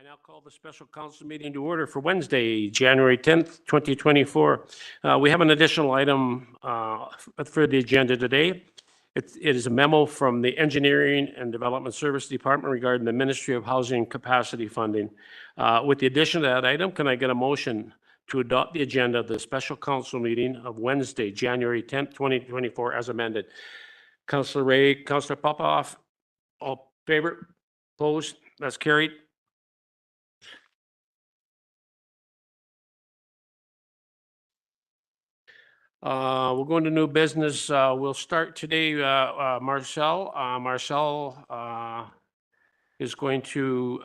now call the special council meeting to order for Wednesday, January 10th, 2024. We have an additional item for the agenda today. It is a memo from the Engineering and Development Service Department regarding the Ministry of Housing Capacity Funding. With the addition of that item, can I get a motion to adopt the agenda of the special council meeting of Wednesday, January 10th, 2024 as amended? Councillor Ray, Councillor Popoff, all in favor? Opposed? That's carried. We'll go into new business. We'll start today. Marcel is going to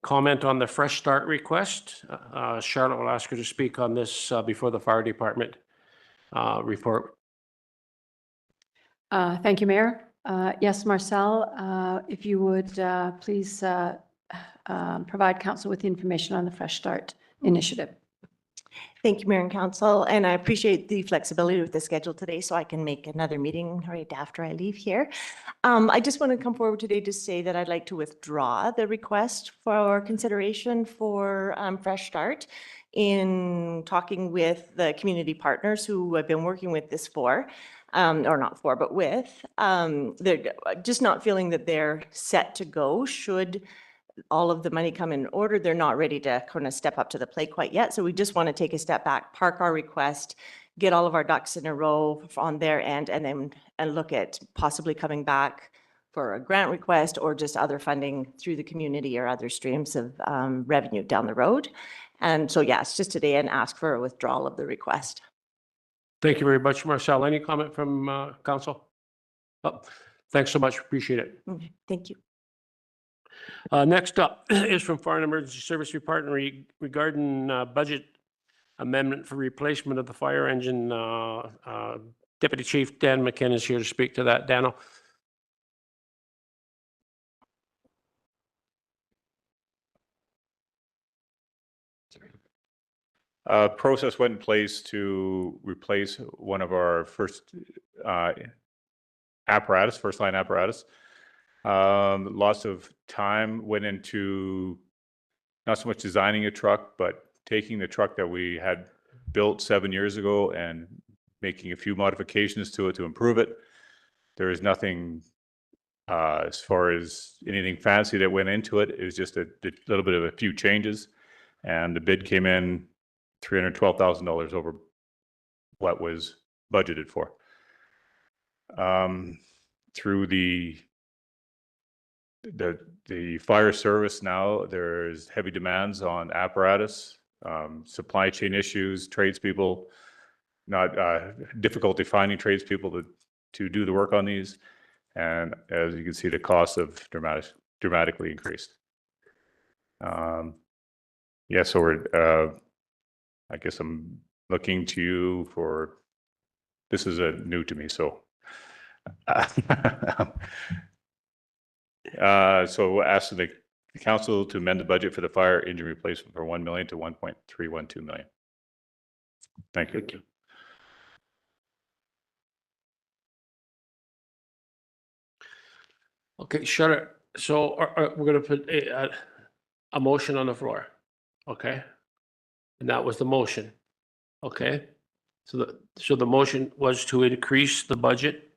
comment on the Fresh Start request. Charlotte will ask her to speak on this before the fire department report. Thank you, Mayor. Yes, Marcel, if you would please provide council with the information on the Fresh Start initiative. Thank you, Mayor and Council, and I appreciate the flexibility with the schedule today so I can make another meeting right after I leave here. I just want to come forward today to say that I'd like to withdraw the request for consideration for Fresh Start. In talking with the community partners who I've been working with this for, or not for, but with, they're just not feeling that they're set to go should all of the money come in order. They're not ready to kind of step up to the plate quite yet. So we just want to take a step back, park our request, get all of our ducks in a row on their end, and then look at possibly coming back for a grant request or just other funding through the community or other streams of revenue down the road. And so, yes, just today and ask for a withdrawal of the request. Thank you very much, Marcel. Any comment from council? Oh, thanks so much. Appreciate it. Thank you. Next up is from Fire and Emergency Service Department regarding budget amendment for replacement of the fire engine. Deputy Chief Dan McKinnon is here to speak to that. Dano. Process went in place to replace one of our first line apparatus. Lots of time went into not so much designing a truck, but taking the truck that we had built 7 years ago and making a few modifications to it to improve it. There is nothing as far as anything fancy that went into it. It was just a little bit of a few changes, and the bid came in $312,000 over what was budgeted for. Through the fire service now, there's heavy demands on apparatus, supply chain issues, tradespeople, not difficulty finding tradespeople to do the work on these, and as you can see, the costs have dramatically increased. Yeah, so we're I guess I'm looking to you for, this is new to me, so so ask the council to amend the budget for the fire engine replacement for $1 million to $1.312 million. Thank you. Thank you. Okay, Charlotte. So we're going to put a motion on the floor. Okay. And that was the motion. Okay. So the motion was to increase the budget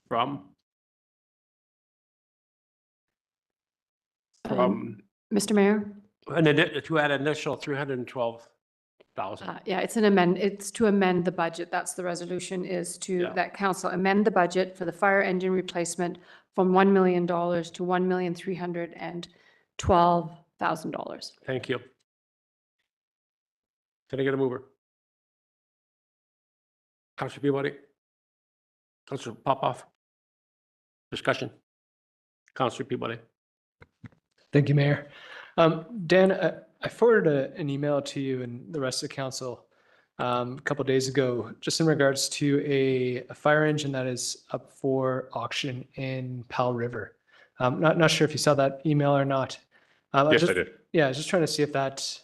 from Mr. Mayor? To add an initial 312,000. Yeah, it's to amend the budget. That's the resolution, is to that council amend the budget for the fire engine replacement from $1 million to $1,312,000. Thank you. Can I get a mover? Councillor Peabody? Councillor Popoff? Discussion? Councillor Peabody? Thank you, Mayor. Dan, I forwarded an email to you and the rest of the council a couple of days ago, just in regards to a fire engine that is up for auction in Powell River. Not sure if you saw that email or not. Yes, I did. Yeah, I was just trying to see if that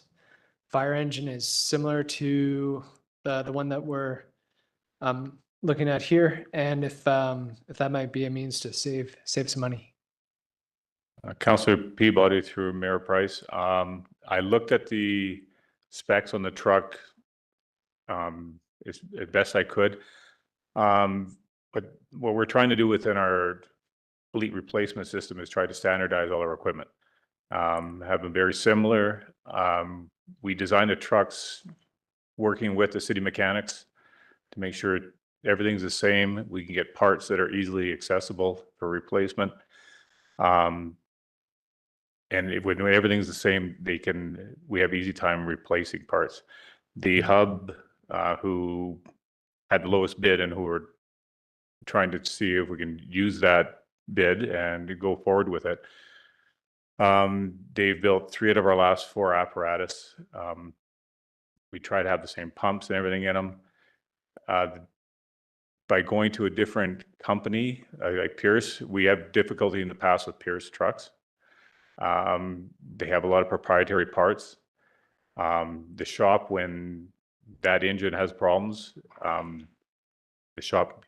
fire engine is similar to the one that we're looking at here, and if that might be a means to save some money. Councillor Peabody through Mayor Price. I looked at the specs on the truck as best I could. But what we're trying to do within our fleet replacement system is try to standardize all our equipment. Have them very similar. We designed the trucks working with the city mechanics to make sure everything's the same. We can get parts that are easily accessible for replacement. And when everything's the same, we have easy time replacing parts. The hub, who had the lowest bid and who were trying to see if we can use that bid and go forward with it. They've built 3 out of our last 4 apparatus. We try to have the same pumps and everything in them. By going to a different company like Pierce, we have difficulty in the past with Pierce trucks. They have a lot of proprietary parts. The shop, when that engine has problems, the shop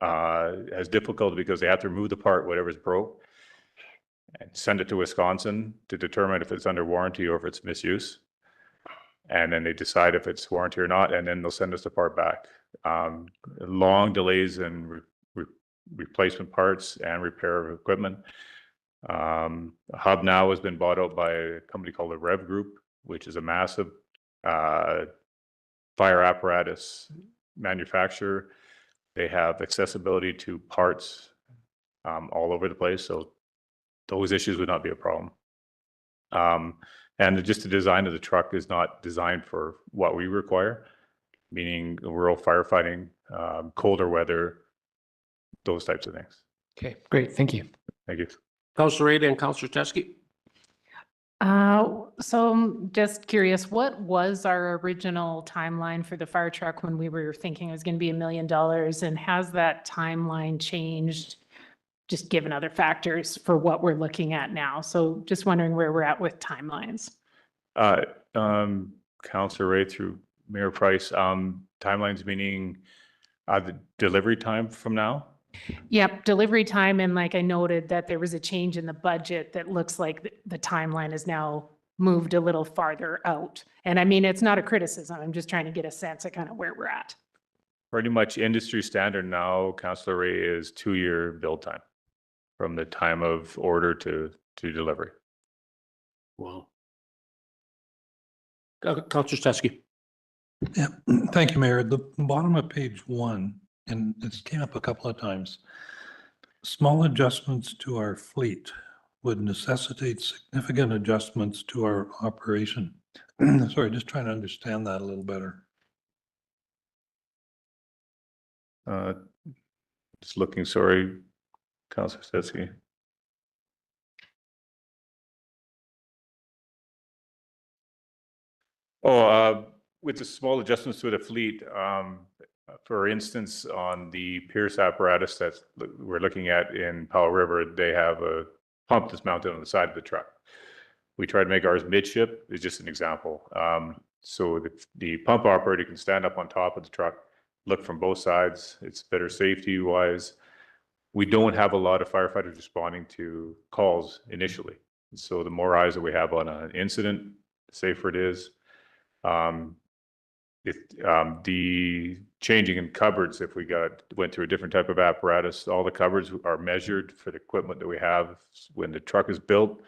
has difficulty because they have to remove the part, whatever's broke, and send it to Wisconsin to determine if it's under warranty or if it's misuse. And then they decide if it's warranty or not, and then they'll send us the part back. Long delays in replacement parts and repair of equipment. Hub now has been bought out by a company called the Rev Group, which is a massive fire apparatus manufacturer. They have accessibility to parts all over the place, so those issues would not be a problem. And just the design of the truck is not designed for what we require, meaning rural firefighting, colder weather, those types of things. Okay, great. Thank you. Thank you. Councillor Ada and Councillor Teske. So I'm just curious, what was our original timeline for the fire truck when we were thinking it was going to be $1 million? And has that timeline changed, just given other factors for what we're looking at now? So just wondering where we're at with timelines. Councillor Ray through Mayor Price, timelines meaning the delivery time from now? Yep, delivery time. And like I noted that there was a change in the budget that looks like the timeline is now moved a little farther out. And I mean, it's not a criticism. I'm just trying to get a sense of kind of where we're at. Pretty much industry standard now, Councillor Ray, is 2-year build time from the time of order to delivery. Wow. Councillor Teske. Yeah, thank you, Mayor. At the bottom of page 1, and this came up a couple of times, small adjustments to our fleet would necessitate significant adjustments to our operation. Sorry, just trying to understand that a little better. Just looking, sorry, Councillor Teske. With the small adjustments to the fleet, for instance, on the Pierce apparatus that we're looking at in Powell River, they have a pump that's mounted on the side of the truck. We try to make ours midship, is just an example. So the pump operator can stand up on top of the truck, look from both sides. It's better safety wise. We don't have a lot of firefighters responding to calls initially. So the more eyes that we have on an incident, the safer it is. The changing in cupboards, if we went through a different type of apparatus, all the cupboards are measured for the equipment that we have. When the truck is built,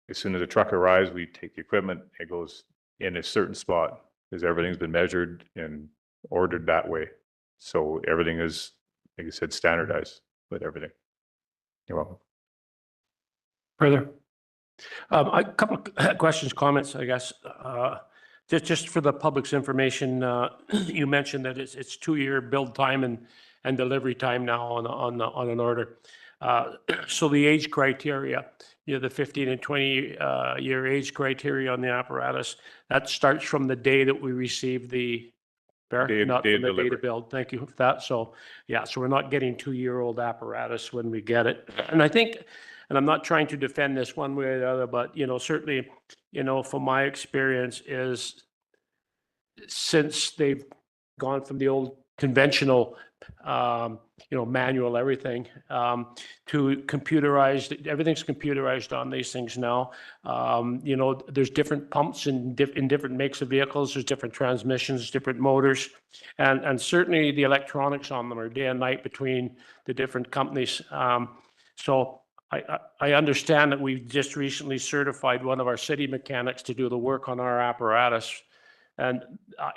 as soon as the truck arrives, we take the equipment, it goes in a certain spot because everything's been measured and ordered that way. So everything is, like I said, standardized with everything. You're welcome. Further? A couple of questions, comments, I guess. Just for the public's information, you mentioned that it's 2-year build time and delivery time now on an order. So the age criteria, the 15 and 20 year age criteria on the apparatus, that starts from the day that we receive the not from the date of build. Thank you for that. So yeah, so we're not getting 2-year-old apparatus when we get it. And I think, and I'm not trying to defend this one way or the other, but certainly, from my experience is since they've gone from the old conventional manual everything, to computerized. Everything's computerized on these things now. There's different pumps in different makes of vehicles. There's different transmissions, different motors, and certainly the electronics on them are day and night between the different companies. So I understand that we've just recently certified one of our city mechanics to do the work on our apparatus, and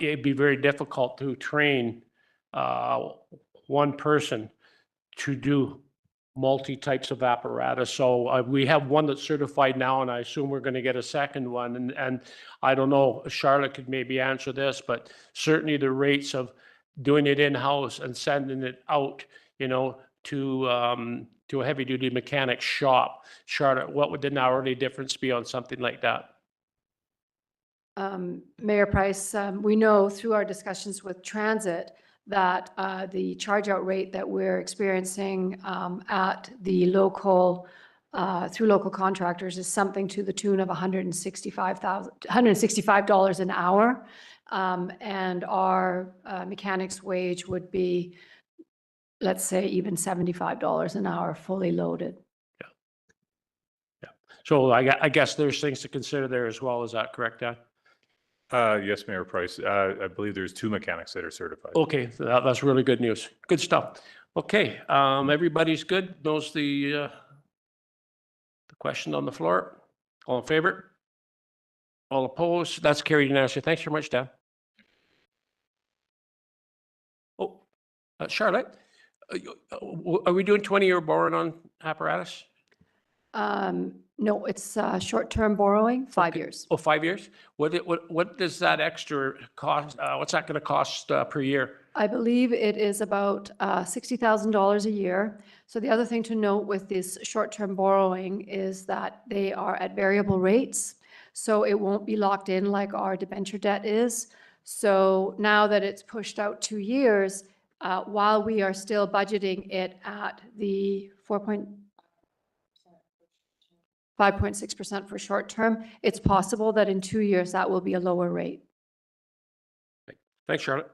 it'd be very difficult to train one person to do multi-types of apparatus. So we have one that's certified now, and I assume we're going to get a second one. And I don't know, Charlotte could maybe answer this, but certainly the rates of doing it in-house and sending it out, to a heavy-duty mechanic shop. Charlotte, what would the hourly difference be on something like that? Mayor Price, we know through our discussions with transit that the charge-out rate that we're experiencing at the local, through local contractors is something to the tune of $165 an hour. And our mechanic's wage would be, let's say, even $75 an hour fully loaded. Yeah. So I guess there's things to consider there as well. Is that correct, Dan? Yes, Mayor Price. I believe there's 2 mechanics that are certified. Okay, so that's really good news. Good stuff. Okay, everybody's good. Knows the question on the floor. All in favor? All opposed? That's carried unanimously. Thanks very much, Dan. Oh, Charlotte, are we doing 20-year borrowing on apparatus? No, it's short-term borrowing, 5 years. Oh, 5 years? What does that extra cost? What's that going to cost per year? I believe it is about $60,000 a year. So the other thing to note with this short-term borrowing is that they are at variable rates. So it won't be locked in like our debenture debt is. So now that it's pushed out 2 years, while we are still budgeting it at the 5.6% for short term, it's possible that in 2 years that will be a lower rate. Thanks, Charlotte.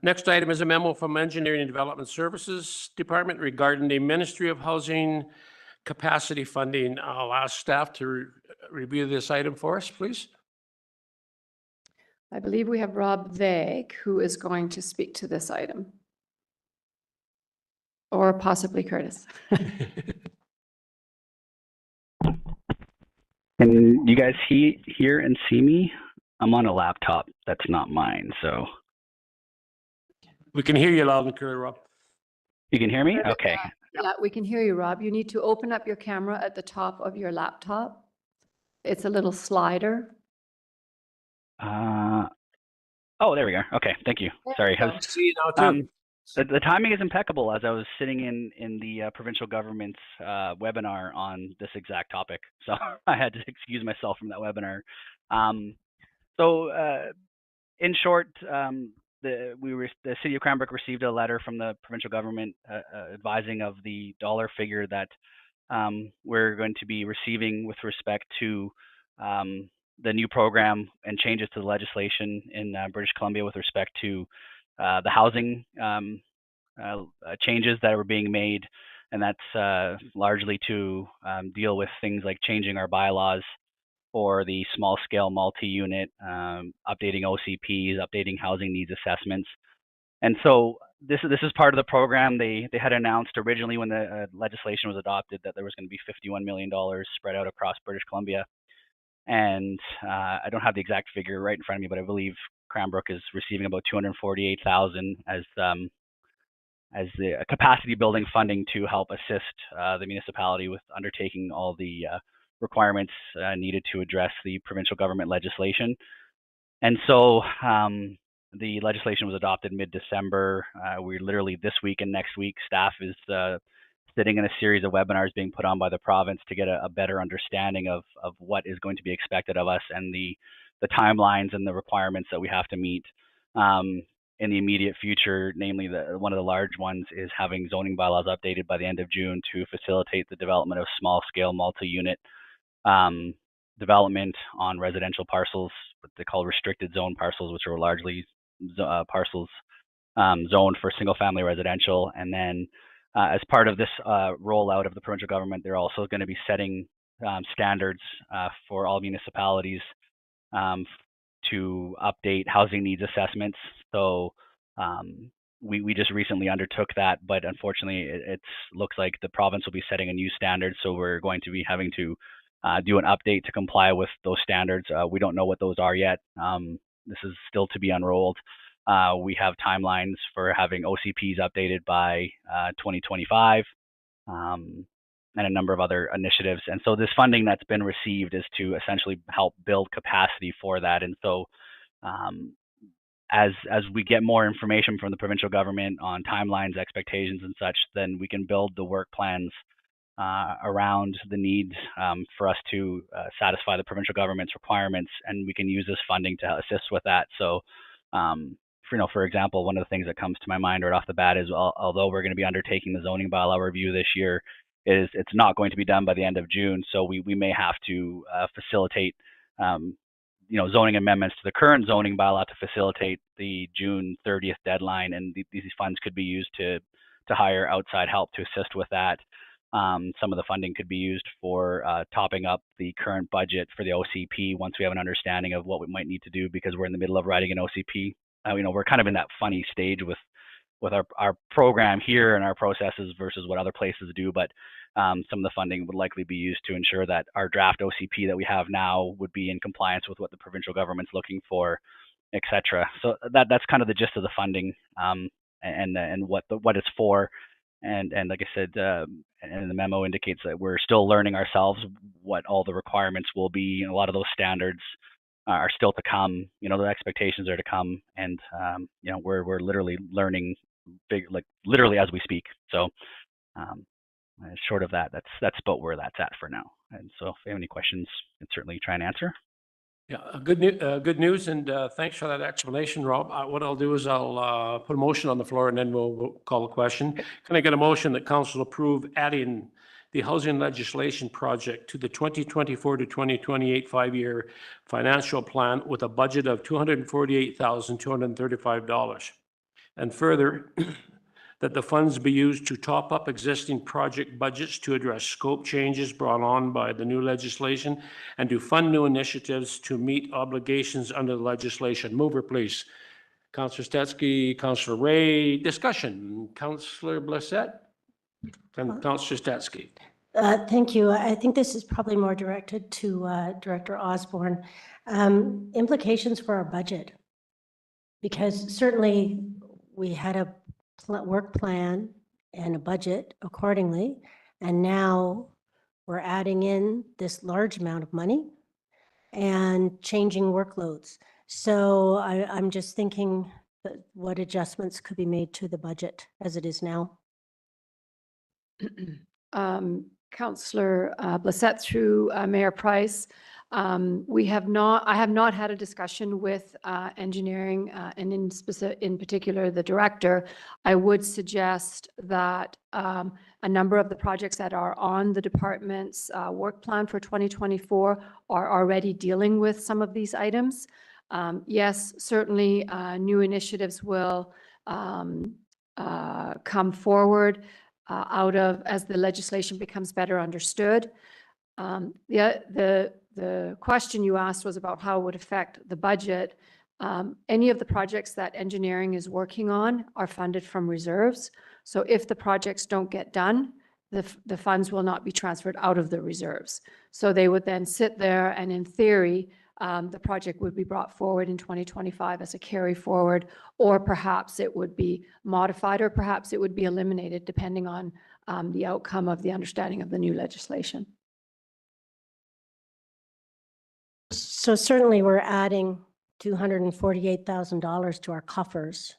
Next item is a memo from Engineering and Development Services Department regarding the Ministry of Housing capacity funding. I'll ask staff to review this item for us, please. I believe we have Rob Vague, who is going to speak to this item. Or possibly Curtis. Can you guys hear and see me? I'm on a laptop. That's not mine, so. We can hear you loud and clear, Rob. You can hear me? Okay. Yeah, we can hear you, Rob. You need to open up your camera at the top of your laptop. It's a little slider. Oh, there we go. Okay, thank you. Sorry. See you now, too. The timing is impeccable as I was sitting in the provincial government's webinar on this exact topic. So I had to excuse myself from that webinar. In short, the City of Cranbrook received a letter from the provincial government advising of the dollar figure that we're going to be receiving with respect to the new program and changes to the legislation in British Columbia with respect to the housing changes that were being made, and that's largely to deal with things like changing our bylaws for the small scale multi-unit, updating OCPs, updating housing needs assessments. And so this is part of the program. They had announced originally when the legislation was adopted that there was going to be $51 million spread out across British Columbia. And I don't have the exact figure right in front of me, but I believe Cranbrook is receiving about $248,000 as the capacity building funding to help assist the municipality with undertaking all the requirements needed to address the provincial government legislation. And so the legislation was adopted mid-December. We're literally this week and next week, staff is sitting in a series of webinars being put on by the province to get a better understanding of what is going to be expected of us and the timelines and the requirements that we have to meet in the immediate future. Namely, one of the large ones is having zoning bylaws updated by the end of June to facilitate the development of small-scale multi-unit development on residential parcels, what they call restricted zone parcels, which are largely parcels zoned for single-family residential. And then as part of this rollout of the provincial government, they're also going to be setting standards for all municipalities to update housing needs assessments. So we just recently undertook that, but unfortunately it looks like the province will be setting a new standard. So we're going to be having to do an update to comply with those standards. We don't know what those are yet. This is still to be unrolled. We have timelines for having OCPs updated by 2025 and a number of other initiatives. And so this funding that's been received is to essentially help build capacity for that. And so as we get more information from the provincial government on timelines, expectations, and such, then we can build the work plans around the needs for us to satisfy the provincial government's requirements, and we can use this funding to assist with that. So, for example, one of the things that comes to my mind right off the bat is, although we're going to be undertaking the zoning bylaw review this year, it's not going to be done by the end of June. So we may have to facilitate zoning amendments to the current zoning bylaw to facilitate the June 30th deadline, and these funds could be used to hire outside help to assist with that. Some of the funding could be used for topping up the current budget for the OCP once we have an understanding of what we might need to do, because we're in the middle of writing an OCP. We're kind of in that funny stage with our program here and our processes versus what other places do, but some of the funding would likely be used to ensure that our draft OCP that we have now would be in compliance with what the provincial government's looking for, et cetera. So that's kind of the gist of the funding and what it's for. And like I said, and the memo indicates that we're still learning ourselves what all the requirements will be, and a lot of those standards are still to come. The expectations are to come, and we're literally learning literally as we speak. So short of that, that's about where that's at for now. And so if you have any questions, I can certainly try and answer. Yeah, good news, and thanks for that explanation, Rob. What I'll do is I'll put a motion on the floor, and then we'll call a question. Can I get a motion that council approve adding the housing legislation project to the 2024 to 2028 5-year financial plan with a budget of $248,235, and further that the funds be used to top up existing project budgets to address scope changes brought on by the new legislation and to fund new initiatives to meet obligations under the legislation. Mover, please. Councillor Stetsky, Councillor Ray. Discussion. Councillor Blissett and Councillor Stetsky. Thank you. I think this is probably more directed to Director Osborne. Implications for our budget, because certainly we had a work plan and a budget accordingly, and now we're adding in this large amount of money and changing workloads. So I'm just thinking that what adjustments could be made to the budget as it is now. Councillor Blissett through Mayor Price. I have not had a discussion with engineering and in particular the director. I would suggest that a number of the projects that are on the department's work plan for 2024 are already dealing with some of these items. Yes, certainly new initiatives will come forward as the legislation becomes better understood. The question you asked was about how it would affect the budget. Any of the projects that engineering is working on are funded from reserves. So if the projects don't get done, the funds will not be transferred out of the reserves. So they would then sit there, and in theory, the project would be brought forward in 2025 as a carry forward, or perhaps it would be modified, or perhaps it would be eliminated depending on the outcome of the understanding of the new legislation. So certainly we're adding $248,000 to our coffers.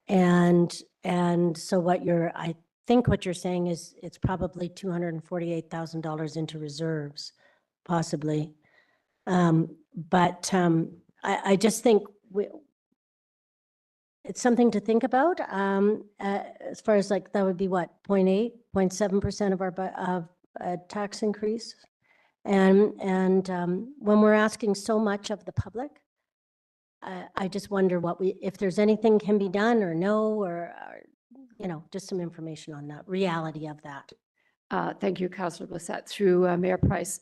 And so I think what you're saying is it's probably $248,000 into reserves, possibly. But I just think it's something to think about. As far as that would be what, 0.8, 0.7% of our tax increase. And when we're asking so much of the public, I just wonder if there's anything can be done or no, or, just some information on the reality of that. Thank you, Councillor Blissett. Through Mayor Price.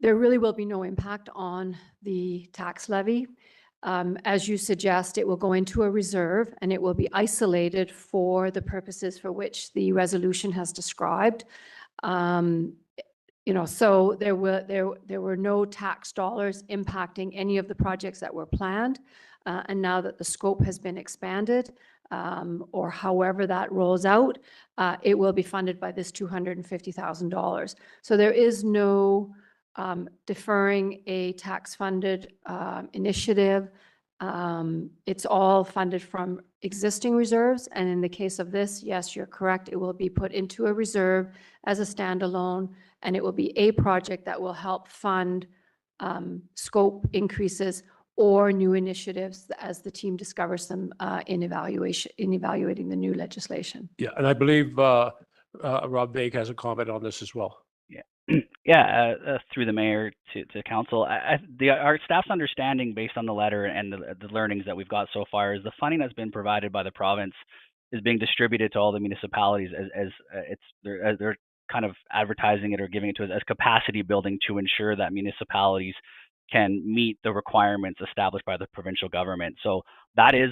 There really will be no impact on the tax levy. As you suggest, it will go into a reserve and it will be isolated for the purposes for which the resolution has described. So there were no tax dollars impacting any of the projects that were planned. And now that the scope has been expanded, or however that rolls out, it will be funded by this $250,000. So there is no deferring a tax-funded initiative. It's all funded from existing reserves. And in the case of this, yes, you're correct. It will be put into a reserve as a standalone, and it will be a project that will help fund scope increases or new initiatives as the team discovers them in evaluating the new legislation. Yeah, and I believe Rob Vague has a comment on this as well. Through the mayor to council, our staff's understanding based on the letter and the learnings that we've got so far is the funding that's been provided by the province is being distributed to all the municipalities as they're kind of advertising it or giving it to us as capacity building to ensure that municipalities can meet the requirements established by the provincial government. So that is,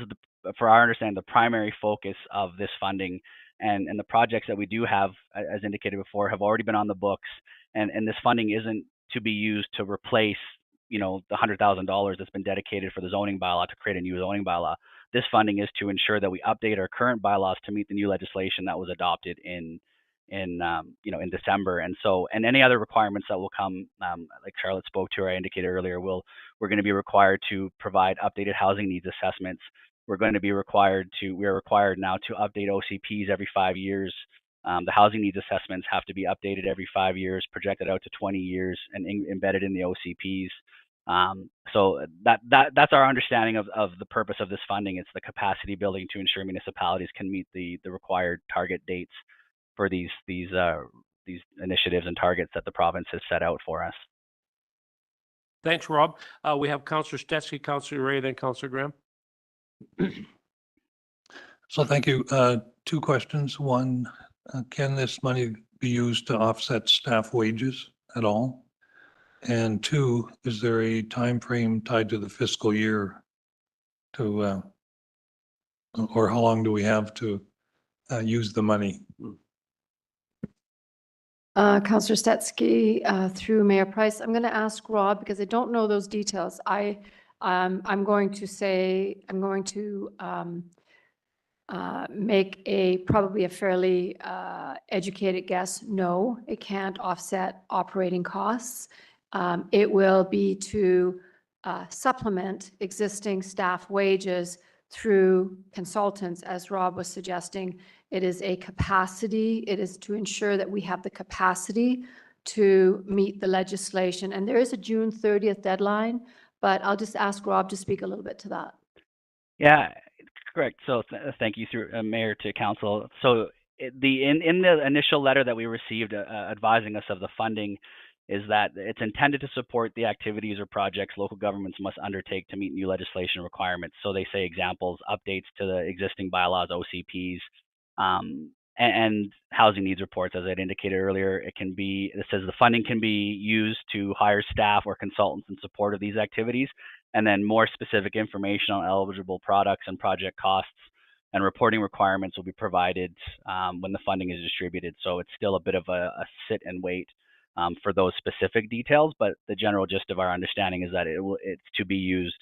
for our understanding, the primary focus of this funding. And the projects that we do have, as indicated before, have already been on the books. And this funding isn't to be used to replace, the $100,000 that's been dedicated for the zoning bylaw to create a new zoning bylaw. This funding is to ensure that we update our current bylaws to meet the new legislation that was adopted in December. And any other requirements that will come, like Charlotte spoke to or I indicated earlier, we're going to be required to provide updated housing needs assessments. We are required now to update OCPs every 5 years. The housing needs assessments have to be updated every 5 years, projected out to 20 years, and embedded in the OCPs. So that's our understanding of the purpose of this funding. It's the capacity building to ensure municipalities can meet the required target dates for these initiatives and targets that the province has set out for us. Thanks, Rob. We have Councillor Stetsky, Councillor Ray, then Councillor Graham. So thank you. Two questions. One, can this money be used to offset staff wages at all? And two, is there a time frame tied to the fiscal year to, or how long do we have to use the money? Councillor Stetsky, through Mayor Price, I'm going to ask Rob because I don't know those details. I'm going to make probably a fairly educated guess. No, it can't offset operating costs. It will be to supplement existing staff wages through consultants, as Rob was suggesting. It is a capacity. It is to ensure that we have the capacity to meet the legislation. And there is a June 30th deadline, but I'll just ask Rob to speak a little bit to that. Yeah, correct. So thank you through Mayor to Council. So in the initial letter that we received advising us of the funding is that it's intended to support the activities or projects local governments must undertake to meet new legislation requirements. So they say examples, updates to the existing bylaws, OCPs, and housing needs reports. As I'd indicated earlier, it says the funding can be used to hire staff or consultants in support of these activities, and then more specific information on eligible products and project costs and reporting requirements will be provided when the funding is distributed. So it's still a bit of a sit and wait for those specific details, but the general gist of our understanding is that it's to be used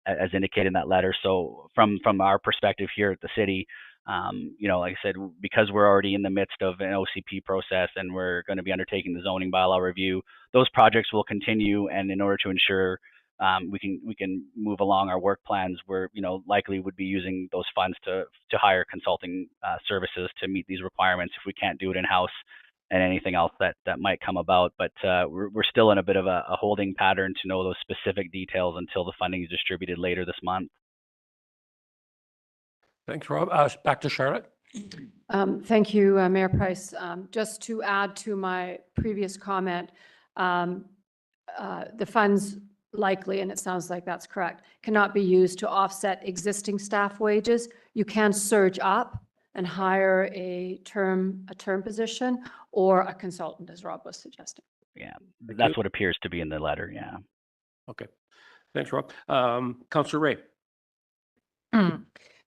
as indicated in that letter. So from our perspective here at the city, like I said, because we're already in the midst of an OCP process and we're going to be undertaking the zoning bylaw review, those projects will continue. And in order to ensure we can move along our work plans, we're likely would be using those funds to hire consulting services to meet these requirements if we can't do it in-house, and anything else that might come about. But we're still in a bit of a holding pattern to know those specific details until the funding is distributed later this month. Thanks, Rob. Back to Charlotte. Thank you, Mayor Price. Just to add to my previous comment, the funds likely, and it sounds like that's correct, cannot be used to offset existing staff wages. You can surge up and hire a term position or a consultant, as Rob was suggesting. Yeah, Thank that's you. what appears to be in the letter. Yeah. Okay. Thanks, Rob. Councillor Ray.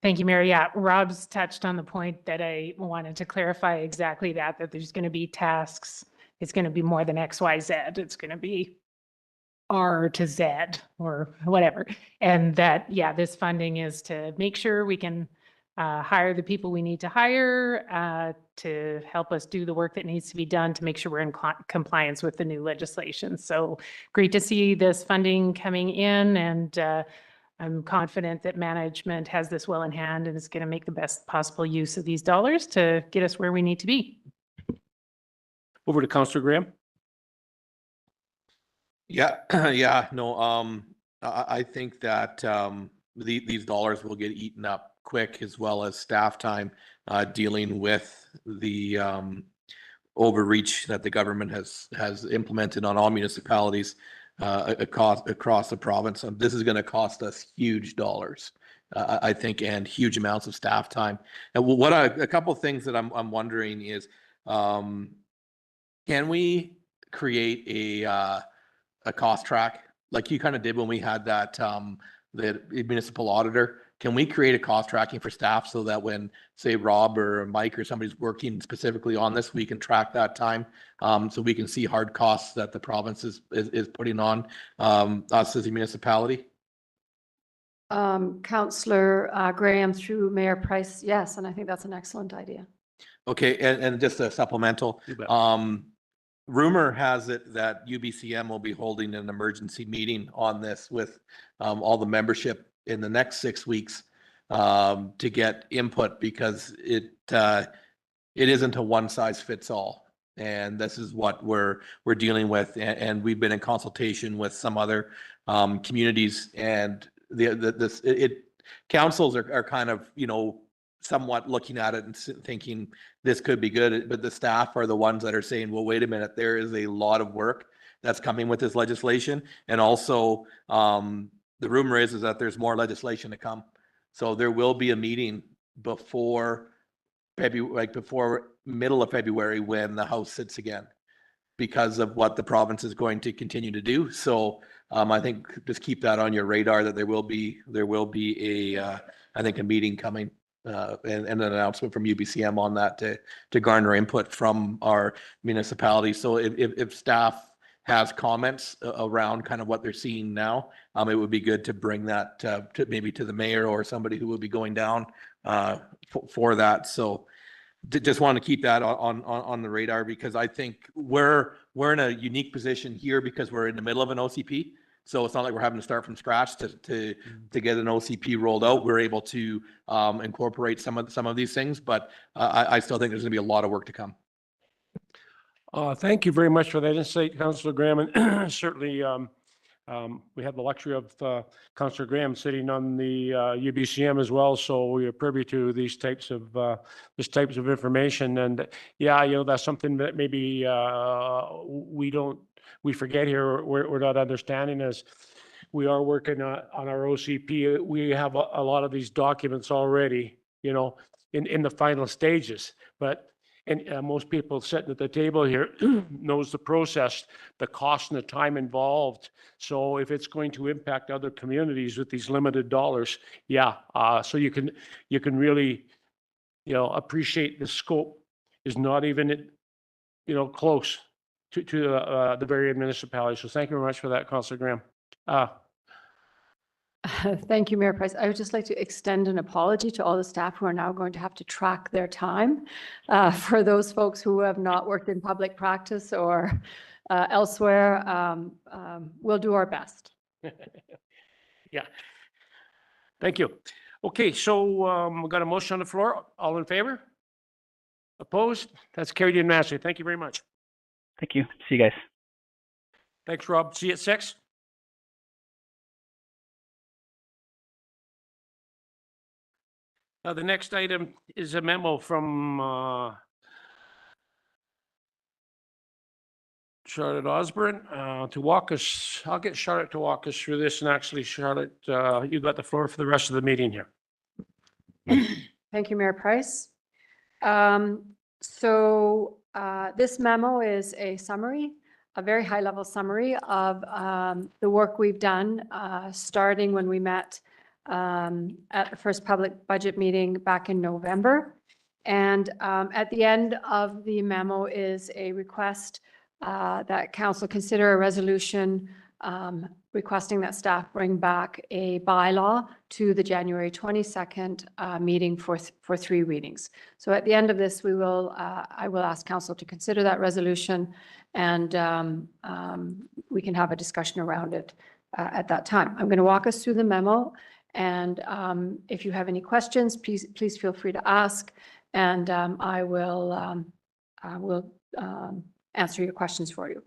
Thank you, Mayor. Yeah, Rob's touched on the point that I wanted to clarify exactly that there's going to be tasks. It's going to be more than X, Y, Z. It's going to be R to Z or whatever. And that, yeah, this funding is to make sure we can hire the people we need to hire to help us do the work that needs to be done to make sure we're in compliance with the new legislation. So great to see this funding coming in, and I'm confident that management has this well in hand and is going to make the best possible use of these dollars to get us where we need to be. Over to Councillor Graham. Yeah, yeah, no, I think that these dollars will get eaten up quick, as well as staff time dealing with the overreach that the government has implemented on all municipalities across the province. And this is going to cost us huge dollars, I think, and huge amounts of staff time. And what a couple of things that I'm wondering is, can we create a cost track like you kind of did when we had that the municipal auditor? Can we create a cost tracking for staff so that when, say, Rob or Mike or somebody's working specifically on this, we can track that time, so we can see hard costs that the province is putting on us as a municipality? Councillor Graham through Mayor Price, yes, and I think that's an excellent idea. Okay, and just a supplemental. You bet. Rumor has it that UBCM will be holding an emergency meeting on this with all the membership in the next 6 weeks to get input, because it isn't a one size fits all, and this is what we're dealing with, and we've been in consultation with some other communities, and councils are kind of, you know, somewhat looking at it and thinking this could be good, but the staff are the ones that are saying, well, wait a minute, there is a lot of work that's coming with this legislation. And also the rumor is that there's more legislation to come. So there will be a meeting before February, like before middle of February, when the House sits again, because of what the province is going to continue to do. So I think just keep that on your radar, that there will be a I think a meeting coming and an announcement from UBCM on that to garner input from our municipality. So if staff has comments around kind of what they're seeing now, it would be good to bring that to maybe to the mayor or somebody who will be going down for that. So just want to keep that on the radar, because I think we're in a unique position here because we're in the middle of an OCP. So it's not like we're having to start from scratch to get an OCP rolled out. We're able to incorporate some of these things, but I still think there's going to be a lot of work to come. Thank you very much for that insight, Councillor Graham, and certainly we have the luxury of Councillor Graham sitting on the UBCM as well, so we are privy to these types of information. And yeah, you know, that's something that maybe we forget here, we're not understanding, as we are working on our OCP. We have a lot of these documents already, you know, in the final stages, but most people sitting at the table here knows the process, the cost and the time involved. So if it's going to impact other communities with these limited dollars, yeah, so you can really, you know, appreciate the scope is not even, you know, close to the various municipalities. So thank you very much for that, Councillor Graham. Thank you, Mayor Price. I would just like to extend an apology to all the staff who are now going to have to track their time. For those folks who have not worked in public practice or elsewhere, we'll do our best. Yeah. Thank you. Okay, so we've got a motion on the floor. All in favor? Opposed? That's carried unanimously. Thank you very much. Thank you. See you guys. Thanks, Rob. See you at 6. The next item is a memo from Charlotte Osborne, to walk us, I'll get Charlotte to walk us through this, and actually, Charlotte, you got the floor for the rest of the meeting here. Thank you, Mayor Price. This memo is a summary, a very high-level summary of the work we've done, starting when we met at the first public budget meeting back in November. And at the end of the memo is a request that council consider a resolution requesting that staff bring back a bylaw to the January 22nd meeting for 3 readings. So at the end of this, I will ask council to consider that resolution, and we can have a discussion around it at that time. I'm going to walk us through the memo, and if you have any questions, please feel free to ask, and I will answer your questions for you.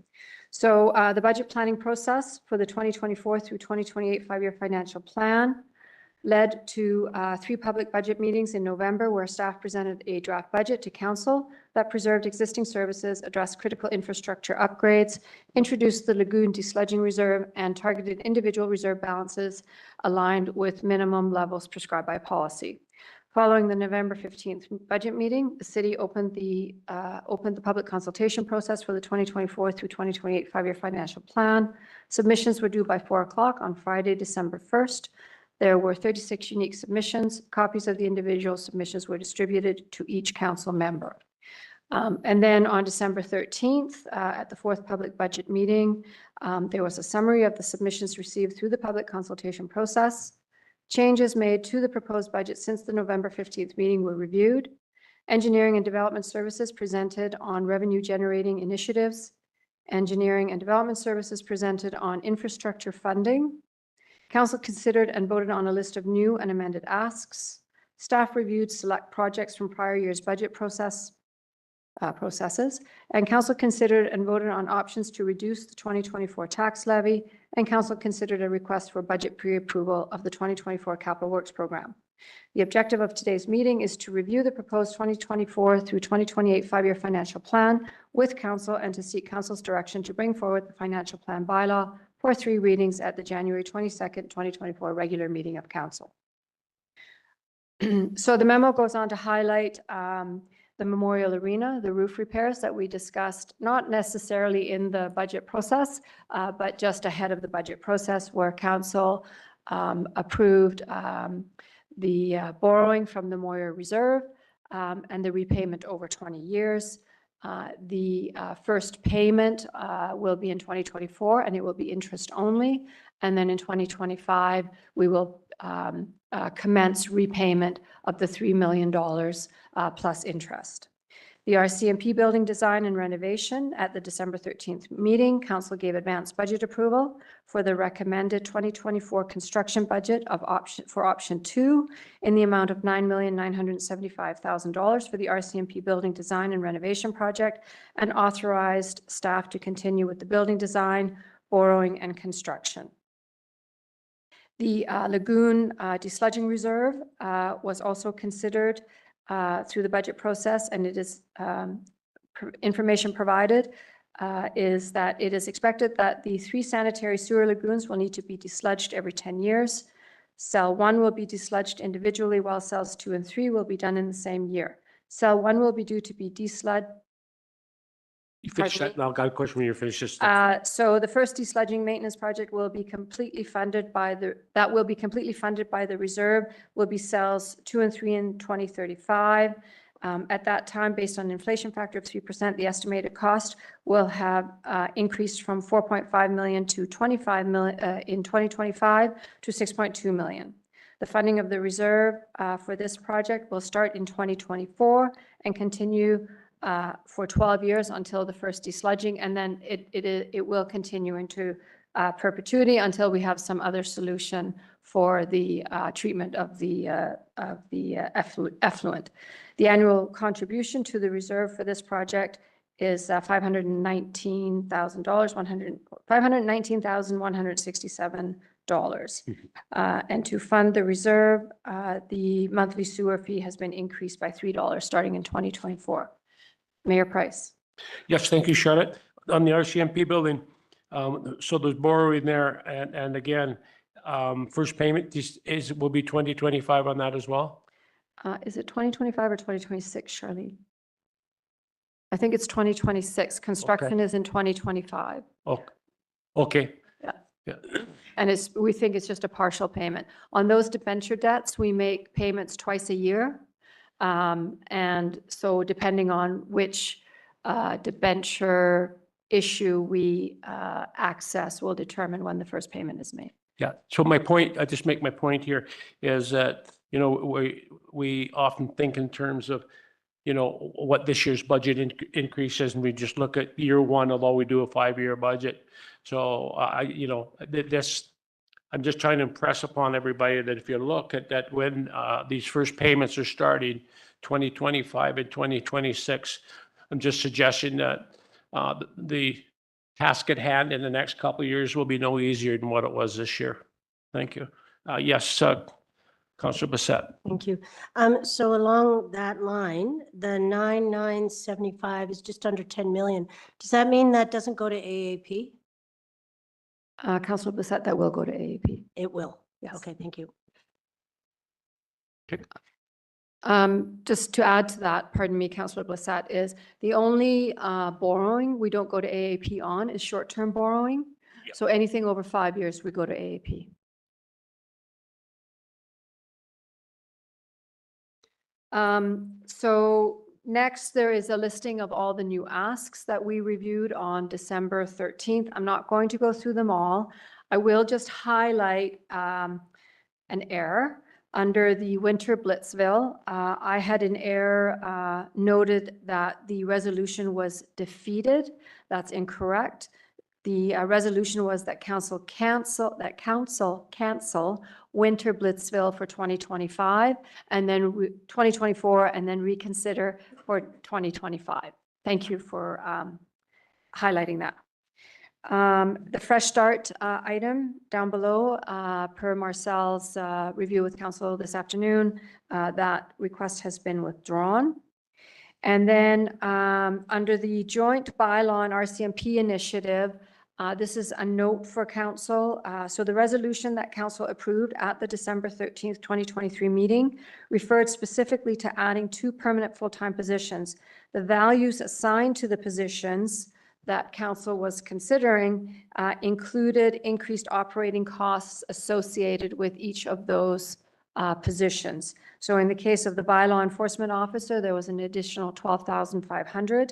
So the budget planning process for the 2024 through 2028 5-year financial plan led to 3 public budget meetings in November where staff presented a draft budget to council that preserved existing services, addressed critical infrastructure upgrades, introduced the lagoon desludging reserve, and targeted individual reserve balances aligned with minimum levels prescribed by policy. Following the November 15th budget meeting, the city opened the public consultation process for the 2024 through 2028 5-year financial plan. Submissions were due by 4 o'clock on Friday, December 1st. There were 36 unique submissions. Copies of the individual submissions were distributed to each council member. And then on December 13th, at the 4th public budget meeting, there was a summary of the submissions received through the public consultation process. Changes made to the proposed budget since the November 15th meeting were reviewed. Engineering and development services presented on revenue generating initiatives. Engineering and development services presented on infrastructure funding. Council considered and voted on a list of new and amended asks. Staff reviewed select projects from prior year's budget processes, and council considered and voted on options to reduce the 2024 tax levy, and council considered a request for budget pre-approval of the 2024 capital works program. The objective of today's meeting is to review the proposed 2024 through 2028 5-year financial plan with council and to seek council's direction to bring forward the financial plan bylaw for 3 readings at the January 22nd, 2024 regular meeting of council. So the memo goes on to highlight the Memorial Arena, the roof repairs that we discussed, not necessarily in the budget process, but just ahead of the budget process where council approved the borrowing from the Memorial Reserve and the repayment over 20 years. The first payment will be in 2024 and it will be interest only. And then in 2025, we will commence repayment of the $3 million plus interest. The RCMP building design and renovation at the December 13th meeting, council gave advance budget approval for the recommended 2024 construction budget of option 2 in the amount of $9,975,000 for the RCMP building design and renovation project, and authorized staff to continue with the building design, borrowing, and construction. The lagoon desludging reserve was also considered through the budget process, and it is information provided is that it is expected that the 3 sanitary sewer lagoons will need to be desludged every 10 years. Cell 1 will be desludged individually, while cells 2 and 3 will be done in the same year. Cell 1 will be due to be desludged. You finish that, I've got a question when you're finished. Just So the first desludging maintenance project will be completely funded by the reserve, will be cells 2 and 3 in 2035. At that time, based on an inflation factor of 3%, the estimated cost will have increased from 4.5 million to 25 million in 2025 to 6.2 million. The funding of the reserve for this project will start in 2024 and continue for 12 years until the first desludging, and then it will continue into perpetuity until we have some other solution for the treatment of the effluent. The annual contribution to the reserve for this project is $519,167. And to fund the reserve, the monthly sewer fee has been increased by $3 starting in 2024. Mayor Price. yes, thank you, Charlotte. on the RCMP building, so there's borrowing there, and again, first payment will be 2025 on that as well? Is it 2025 or 2026, Charlene? I think it's 2026. Construction is in 2025. Okay. Yeah. Yeah. And we think it's just a partial payment. On those debenture debts, we make payments twice a year. And so depending on which debenture issue we access will determine when the first payment is made. Yeah, so my point, I just make my point here is that, you know, we often think in terms of, you know, what this year's budget increase is, and we just look at year one, although we do a 5-year budget. So you know, I'm just trying to impress upon everybody that if you look at that, when these first payments are starting, 2025 and 2026, I'm just suggesting that the task at hand in the next couple of years will be no easier than what it was this year. Thank you. Yes, Councillor Bassett. Thank you. So along that line, the 9,975 is just under 10 million. Does that mean that doesn't go to AAP? Councillor Bassett, that will go to AAP. It will. Yes. Okay, thank you. Just to add to that, pardon me, Councillor Bassett, is the only borrowing we don't go to AAP on is short-term borrowing. Yep. So anything over 5 years, we go to AAP. So next, there is a listing of all the new asks that we reviewed on December 13th. I'm not going to go through them all. I will just highlight an error. Under the Winter Blitzville, I had an error noted that the resolution was defeated. That's incorrect. The resolution was that council cancel Winter Blitzville for 2025 and then 2024 and then reconsider for 2025. Thank you for highlighting that. The Fresh Start item down below, per Marcel's review with council this afternoon, that request has been withdrawn. And then under the joint bylaw and RCMP initiative, this is a note for council. So the resolution that council approved at the December 13th, 2023 meeting referred specifically to adding 2 permanent full-time positions. The values assigned to the positions that council was considering included increased operating costs associated with each of those positions. So in the case of the bylaw enforcement officer, there was an additional $12,500.